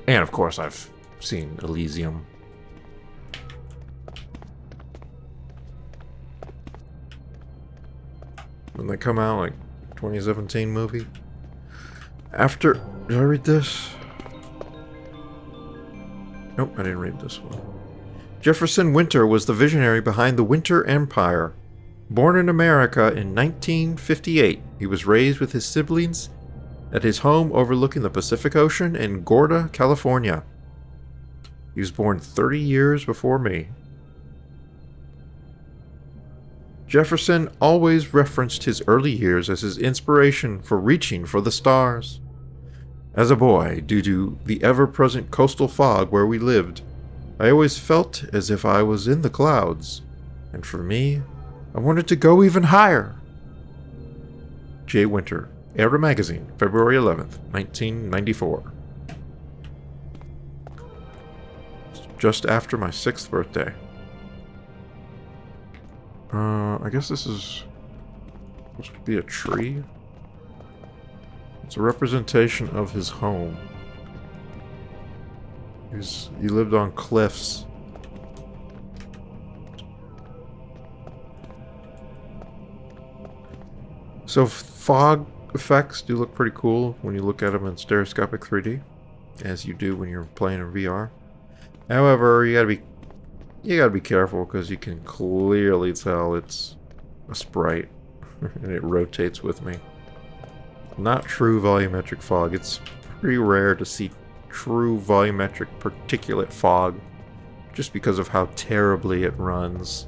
S1: And of course I've seen Elysium. When they come out, like 2017 movie. After, did I read this? Nope, I didn't read this one. Jefferson Winter was the visionary behind the Winter Empire. Born in America in 1958, he was raised with his siblings at his home overlooking the Pacific Ocean in Gorda, California. He was born 30 years before me. Jefferson always referenced his early years as his inspiration for reaching for the stars. As a boy, due to the ever-present coastal fog where we lived, I always felt as if I was in the clouds, and for me, I wanted to go even higher. J. Winter, Era Magazine, February 11th, 1994. Just after my 6th birthday. I guess this is supposed to be a tree. It's a representation of his home. He lived on cliffs. So fog effects do look pretty cool when you look at them in stereoscopic 3D, as you do when you're playing in VR. However, you gotta be careful because you can clearly tell it's a sprite and it rotates with me. Not true volumetric fog. It's pretty rare to see true volumetric particulate fog just because of how terribly it runs.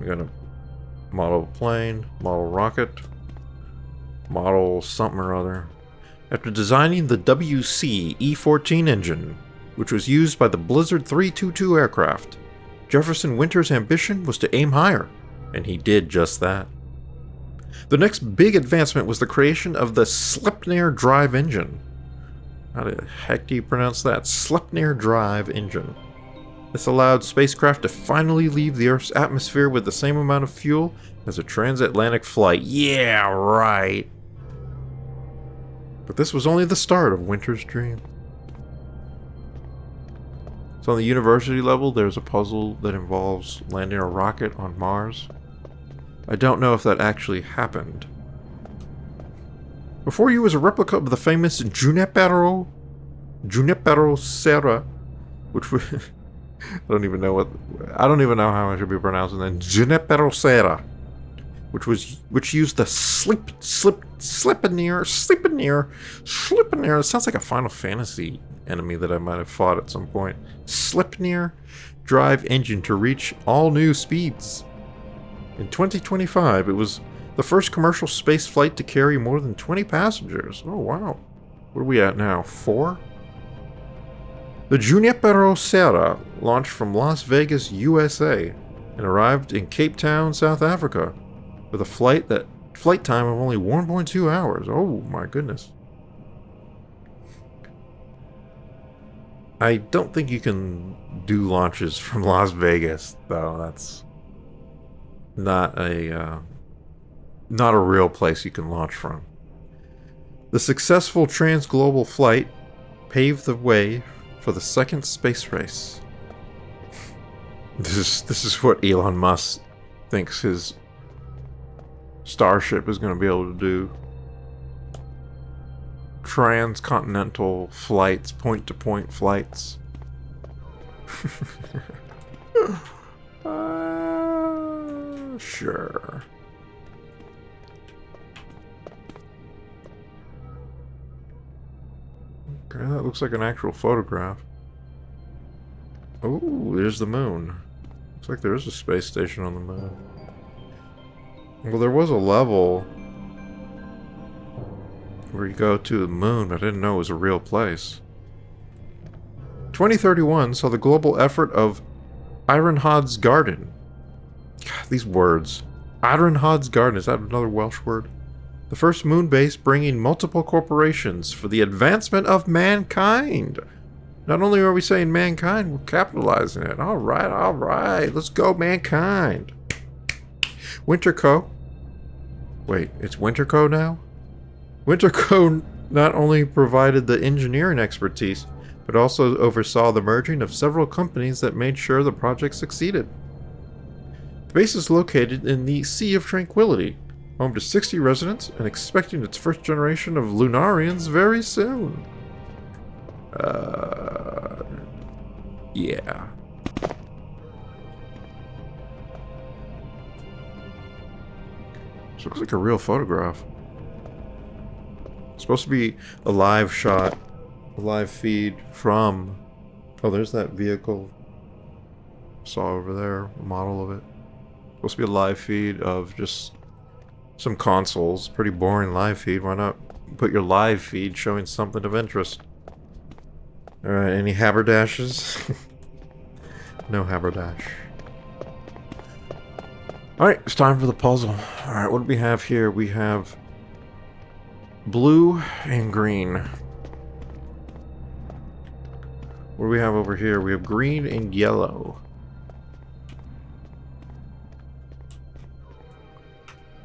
S1: We got a model plane, model rocket, model something or other. After designing the WC E-14 engine, which was used by the Blizzard 322 aircraft, Jefferson Winter's ambition was to aim higher, and he did just that. The next big advancement was the creation of the Sleipnir drive engine. How the heck do you pronounce that? Sleipnir drive engine. This allowed spacecraft to finally leave the Earth's atmosphere with the same amount of fuel as a transatlantic flight. Yeah, right. But this was only the start of Winter's dream. So on the university level, there's a puzzle that involves landing a rocket on Mars. I don't know if that actually happened. Before you was a replica of the famous Junipero Serra, which was I don't even know how I should be pronouncing that. Junipero Serra, which used the Sleipnir. It sounds like a Final Fantasy enemy that I might have fought at some point. Sleipnir drive engine to reach all new speeds. In 2025, it was the first commercial space flight to carry more than 20 passengers. Oh, wow. What are we at now? 4? The Junipero Serra launched from Las Vegas, USA, and arrived in Cape Town, South Africa, with a flight time of only 1.2 hours. Oh, my goodness. I don't think you can do launches from Las Vegas, though. That's not a real place you can launch from. The successful trans-global flight paved the way for the second space race. This is what Elon Musk thinks his Starship is going to be able to do. Transcontinental flights, point-to-point flights. Sure. Okay, that looks like an actual photograph. Oh, there's the moon. Looks like there is a space station on the moon. Well, there was a level where you go to the moon, but I didn't know it was a real place. 2031 saw the global effort of Ironhod's Garden. God, these words. Ironhod's Garden, is that another Welsh word? The first moon base bringing multiple corporations for the advancement of mankind. Not only are we saying mankind, we're capitalizing it. All right, let's go mankind. Winterco. Wait, it's Winterco now? Winterco not only provided the engineering expertise, but also oversaw the merging of several companies that made sure the project succeeded. The base is located in the Sea of Tranquility, home to 60 residents and expecting its first generation of Lunarians very soon. Yeah. This looks like a real photograph. It's supposed to be a live shot, a live feed from... Oh, there's that vehicle. Saw over there, a model of it. Supposed to be a live feed of just some consoles. Pretty boring live feed. Why not put your live feed showing something of interest? Alright, any haberdashes? No haberdash. Alright, it's time for the puzzle. Alright, what do we have here? We have blue and green. What do we have over here? We have green and yellow.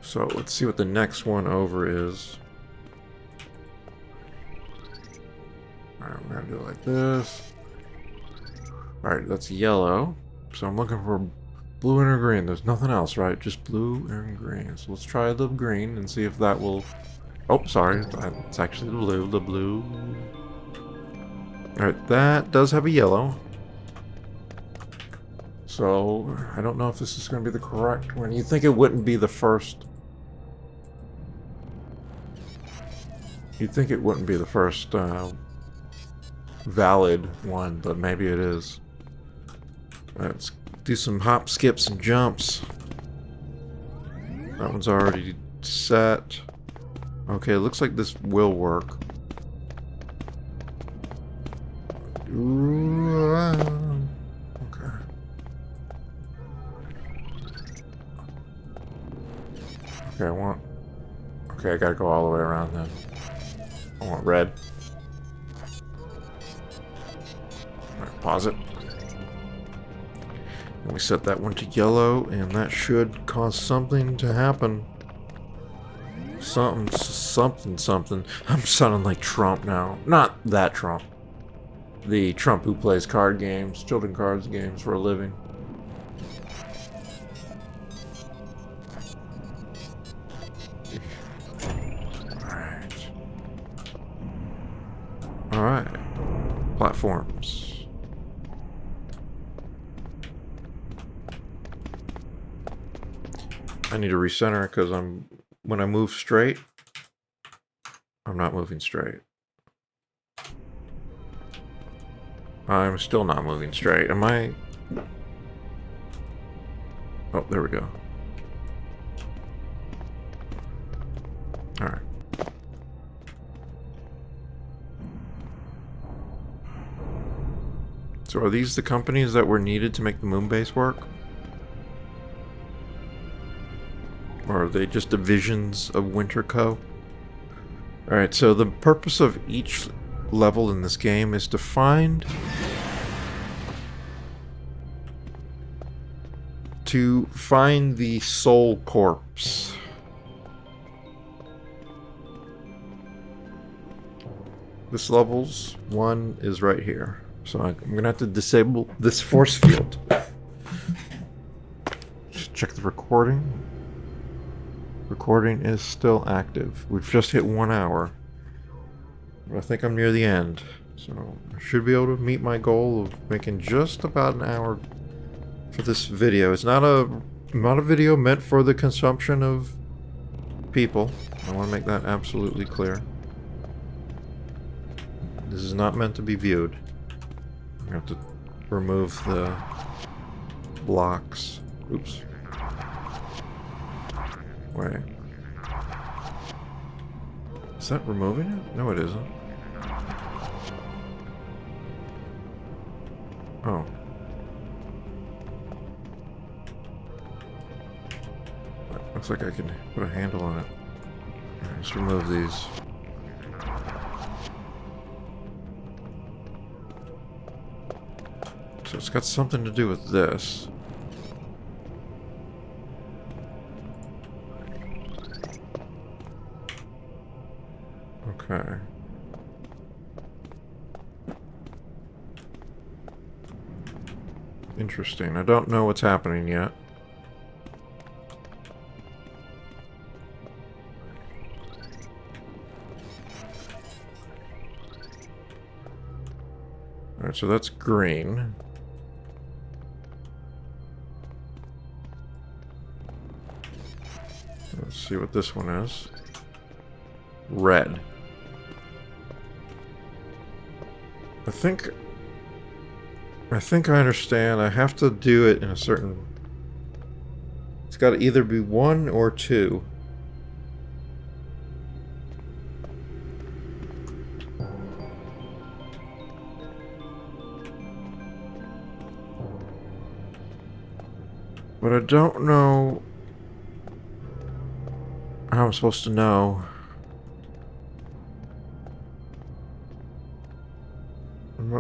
S1: So let's see what the next one over is. Alright, I'm gonna do it like this. Alright, that's yellow. So I'm looking for blue and green. There's nothing else, right? Just blue and green. So let's try the green and see if that will... Oh, sorry. It's actually the blue. The blue. Alright, that does have a yellow. So, I don't know if this is going to be the correct one. You'd think it wouldn't be the first... You'd think it wouldn't be the first valid one, but maybe it is. Let's do some hop, skips, and jumps. That one's already set. Okay, it looks like this will work. Ooh, okay. Okay, Okay, I gotta go all the way around then. I want red. Alright, pause it. And we set that one to yellow, and that should cause something to happen. Something. I'm sounding like Trump now. Not that Trump. The Trump who plays card games, children cards games for a living. Alright. Platforms. I need to recenter because when I move straight, I'm not moving straight. I'm still not moving straight. Am I? Oh, there we go. Alright. So are these the companies that were needed to make the moon base work? Or are they just divisions of Winterco? Alright, so the purpose of each level in this game is to find the soul corpse. This level's one is right here. So I'm gonna have to disable this force field. Just check the recording. Recording is still active. We've just hit 1 hour. I think I'm near the end. So I should be able to meet my goal of making just about an hour for this video. It's not a video meant for the consumption of people. I want to make that absolutely clear. This is not meant to be viewed. I have to remove the blocks. Oops. Wait. Is that removing it? No, it isn't. Oh. Looks like I can put a handle on it. Let's remove these. So it's got something to do with this. Okay. Interesting. I don't know what's happening yet. Alright, so that's green. Let's see what this one is. Red. I think I understand. I have to do it in a certain... It's got to either be 1 or 2. But I don't know how I'm supposed to know.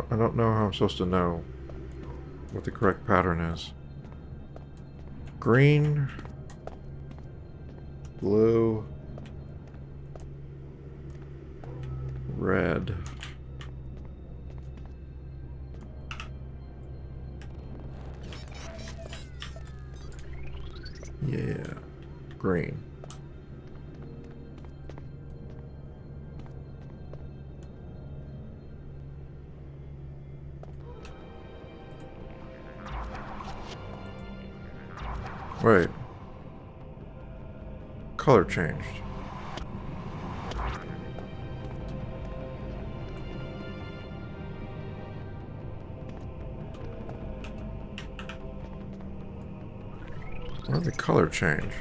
S1: I don't know how I'm supposed to know what the correct pattern is. Green, blue, red. Yeah, green. Wait. Color changed. Why did the color change?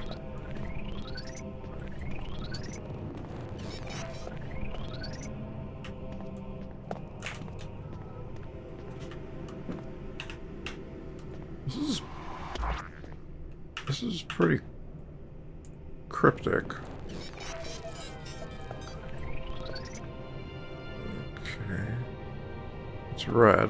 S1: This is pretty cryptic. Okay. It's red.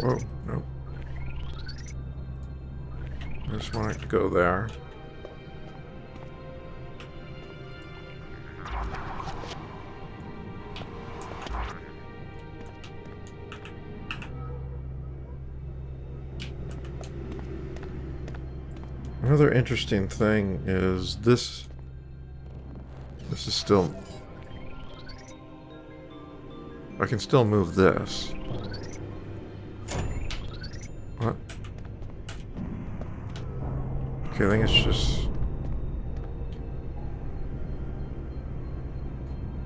S1: Whoa, nope. I just want it to go there. Another interesting thing is this is still... I can still move this. What? Okay, I think it's just...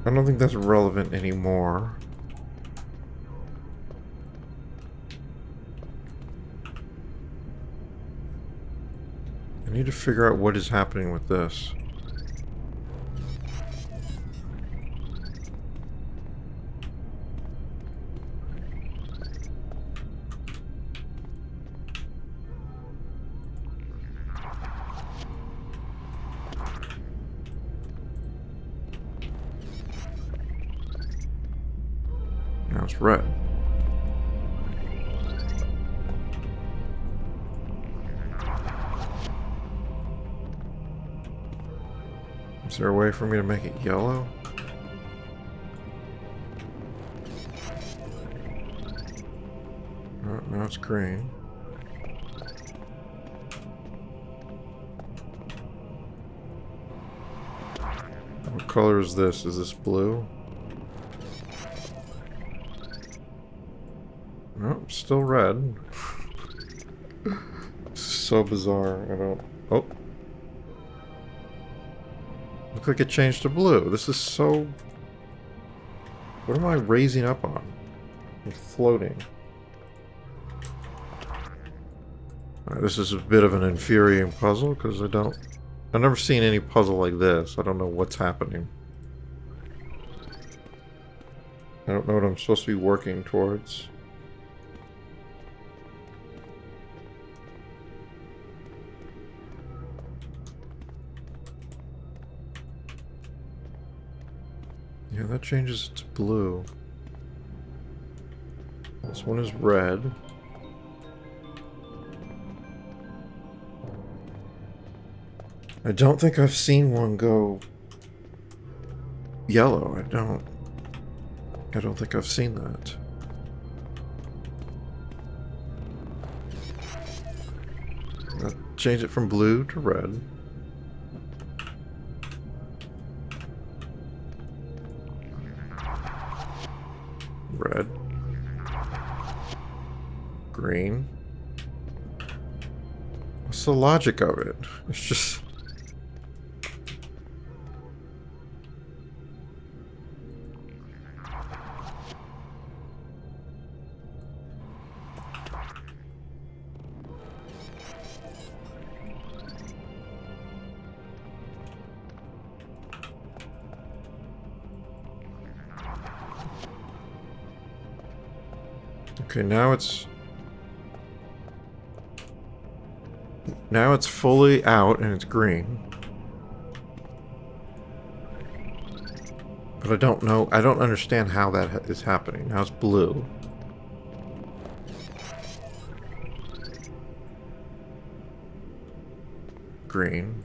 S1: I don't think that's relevant anymore. I need to figure out what is happening with this. Now it's red. Is there a way for me to make it yellow? Oh, now it's green. What color is this? Is this blue? No, still red. So bizarre. I don't... Oh. Looks like it changed to blue. This is so... What am I raising up on? I'm floating. This is a bit of an infuriating puzzle because I've never seen any puzzle like this. I don't know what's happening. I don't know what I'm supposed to be working towards. Yeah, that changes it to blue. This one is red. I don't think I've seen one go yellow. I don't think I've seen that. I'll change it from blue to red. Red. Green. What's the logic of it? It's just... Okay, now it's fully out and it's green. But I don't know, I don't understand how that is happening. Now it's blue. Green.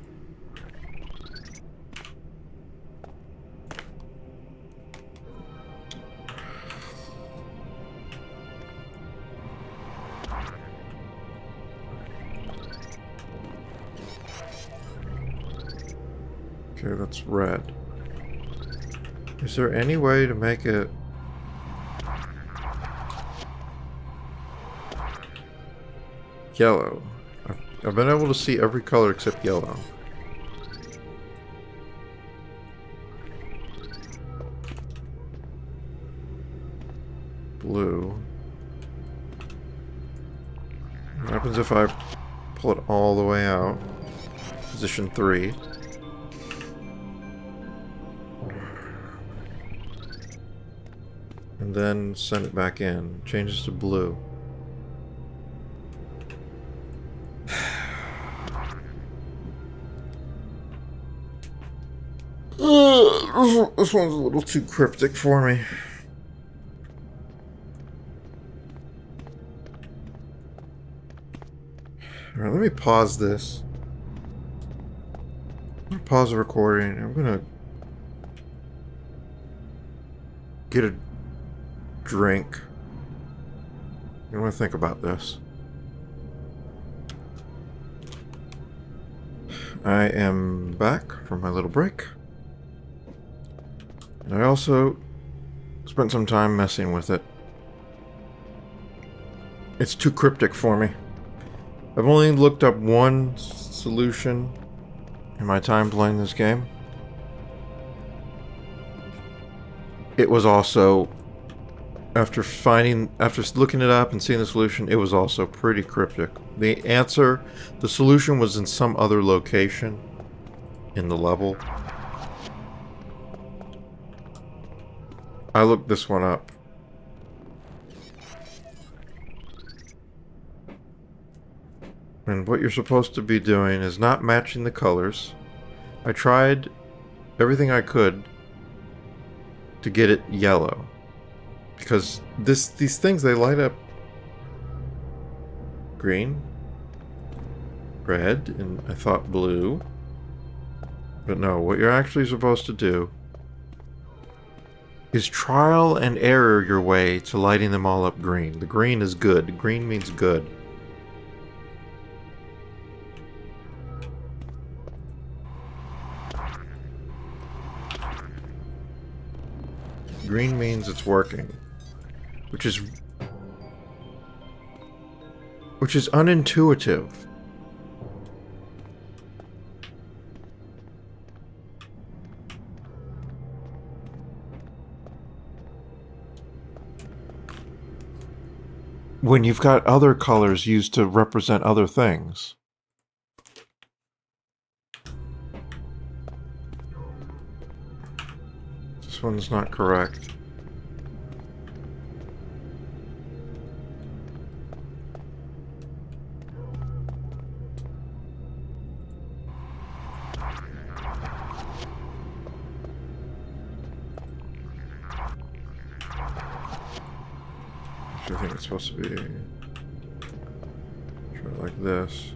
S1: Okay, that's red. Is there any way to make it... yellow? I've been able to see every color except yellow. Blue. What happens if I pull it all the way out? Position 3. And then send it back in. Changes to blue. This one's a little too cryptic for me. Alright, let me pause this. I'm gonna pause the recording. I'm gonna get a drink. I want to think about this. I am back from my little break. And I also spent some time messing with it. It's too cryptic for me. I've only looked up one solution in my time playing this game. It was also, after looking it up and seeing the solution, it was also pretty cryptic. The solution was in some other location in the level. I looked this one up. And what you're supposed to be doing is not matching the colors. I tried everything I could to get it yellow. Because these things, they light up green, red, and I thought blue. But no, what you're actually supposed to do is trial and error your way to lighting them all up green. The green is good. Green means good. Green means it's working. Which is unintuitive. When you've got other colors used to represent other things. This one's not correct. I think it's supposed to be try it like this.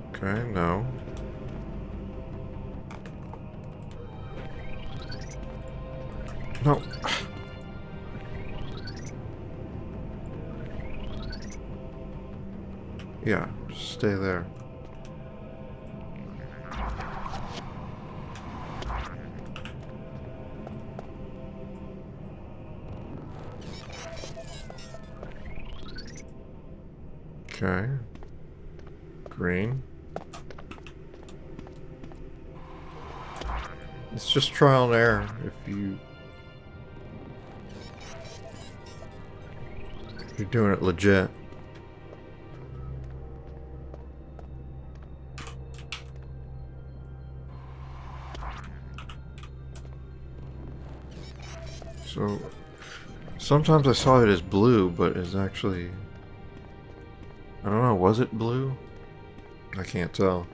S1: Okay, no. No. Yeah, just stay there. Okay. Green. It's just trial and error. If you're doing it legit. So sometimes I saw it as blue, but it's actually, I don't know, was it blue? I can't tell.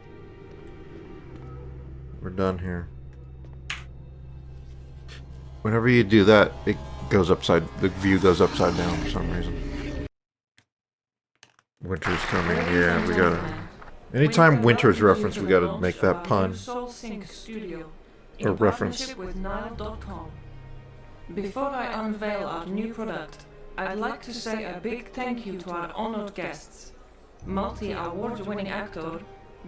S1: We're done here. Whenever you do that, it goes upside, the view goes upside down for some reason. Winter's coming, yeah, we gotta... Anytime winter's referenced, we gotta make that pun. Or reference.
S2: Before I unveil our new product, I'd like to say a big thank you to our honored guests. Multi-award-winning actor,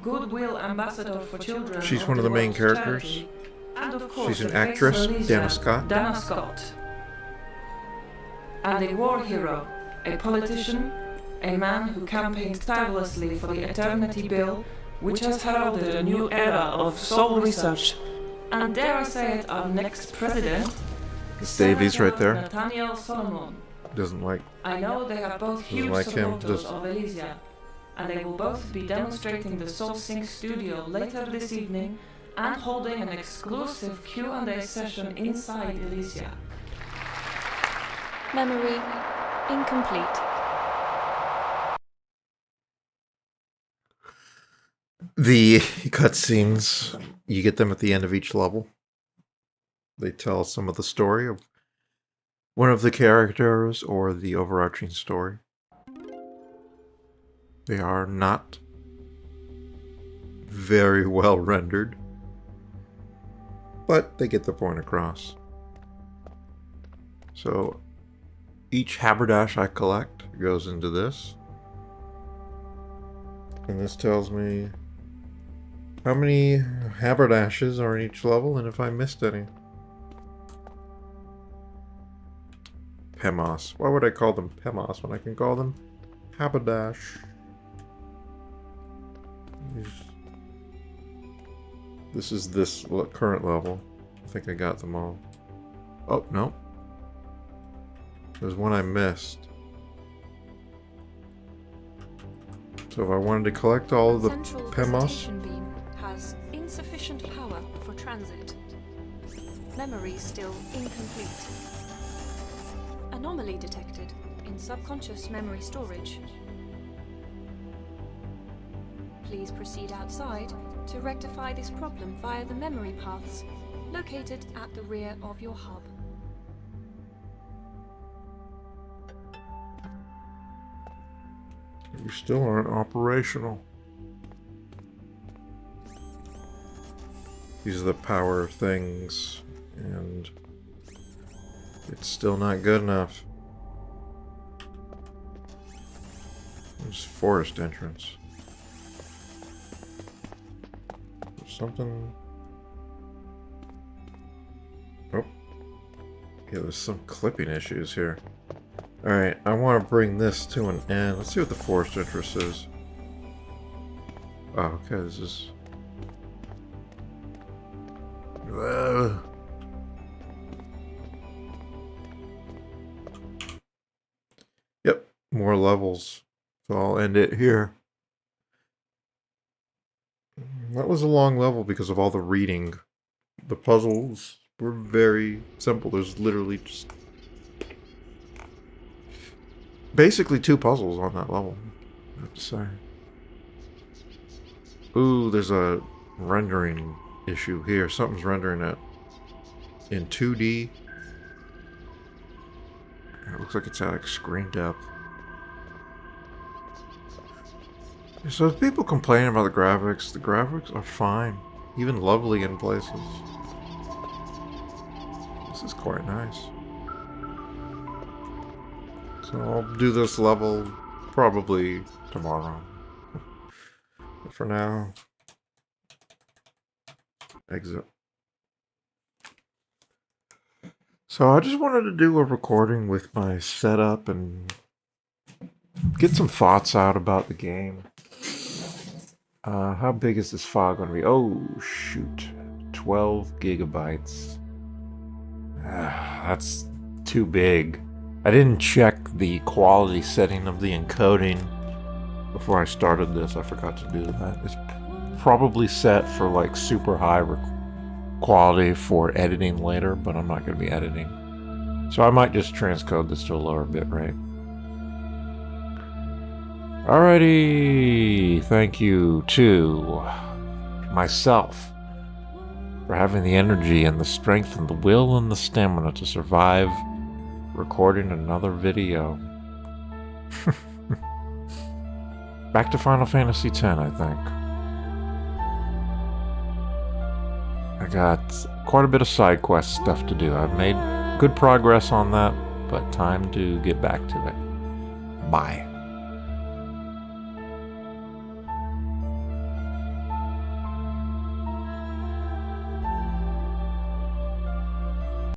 S2: Goodwill Ambassador for Children.
S1: She's one of the main characters.
S2: Charity, and of course,
S1: she's an actress, Dana Scott.
S2: Dana Scott. And a war hero, a politician, a man who campaigned tirelessly for the Eternity Bill, which has heralded a new era of soul research. And dare I say it, our next president,
S1: Miss Davies right there.
S2: Nathaniel Solomon.
S1: Doesn't like...
S2: I know they are both huge
S1: like him,
S2: supporters of Elysia, and they will both be demonstrating the Soul Sync studio later this evening and holding an exclusive Q&A session inside Elysia.
S3: Memory incomplete.
S1: The cutscenes, you get them at the end of each level. They tell some of the story of one of the characters or the overarching story. They are not very well rendered, but they get the point across. So each haberdash I collect goes into this. And this tells me how many haberdashes are in each level and if I missed any. Pemos. Why would I call them Pemos when I can call them haberdash? This is this current level. I think I got them all. Oh, no. There's one I missed. So if I wanted to collect all of the Pemos...
S3: beam has insufficient power for transit. Memory still incomplete. Anomaly detected in subconscious memory storage. please proceed outside to rectify this problem via the memory paths located at the rear of your hub.
S1: You still aren't operational. These are the power things, and it's still not good enough. There's forest entrance. There's something. Oh. Yeah, there's some clipping issues here. Alright, I want to bring this to an end. Let's see what the forest entrance is. Oh, okay, this is... Yep, more levels. So I'll end it here. That was a long level because of all the reading. The puzzles were very simple. There's literally just basically 2 puzzles on that level, I have to say. Ooh, there's a rendering issue here. Something's rendering it in 2D. It looks like it's at like screen depth. So people complaining about the graphics are fine. Even lovely in places. This is quite nice. So I'll do this level probably tomorrow. But for now, exit. So I just wanted to do a recording with my setup and get some thoughts out about the game. How big is this file going to be? Oh, shoot. 12 gigabytes. That's too big. I didn't check the quality setting of the encoding before I started this. I forgot to do that. It's probably set for like super high quality for editing later, but I'm not going to be editing. So I might just transcode this to a lower bitrate. Alrighty, thank you to myself for having the energy and the strength and the will and the stamina to survive recording another video. Back to Final Fantasy X, I think. I got quite a bit of side quest stuff to do. I've made good progress on that, but time to get back to it. Bye.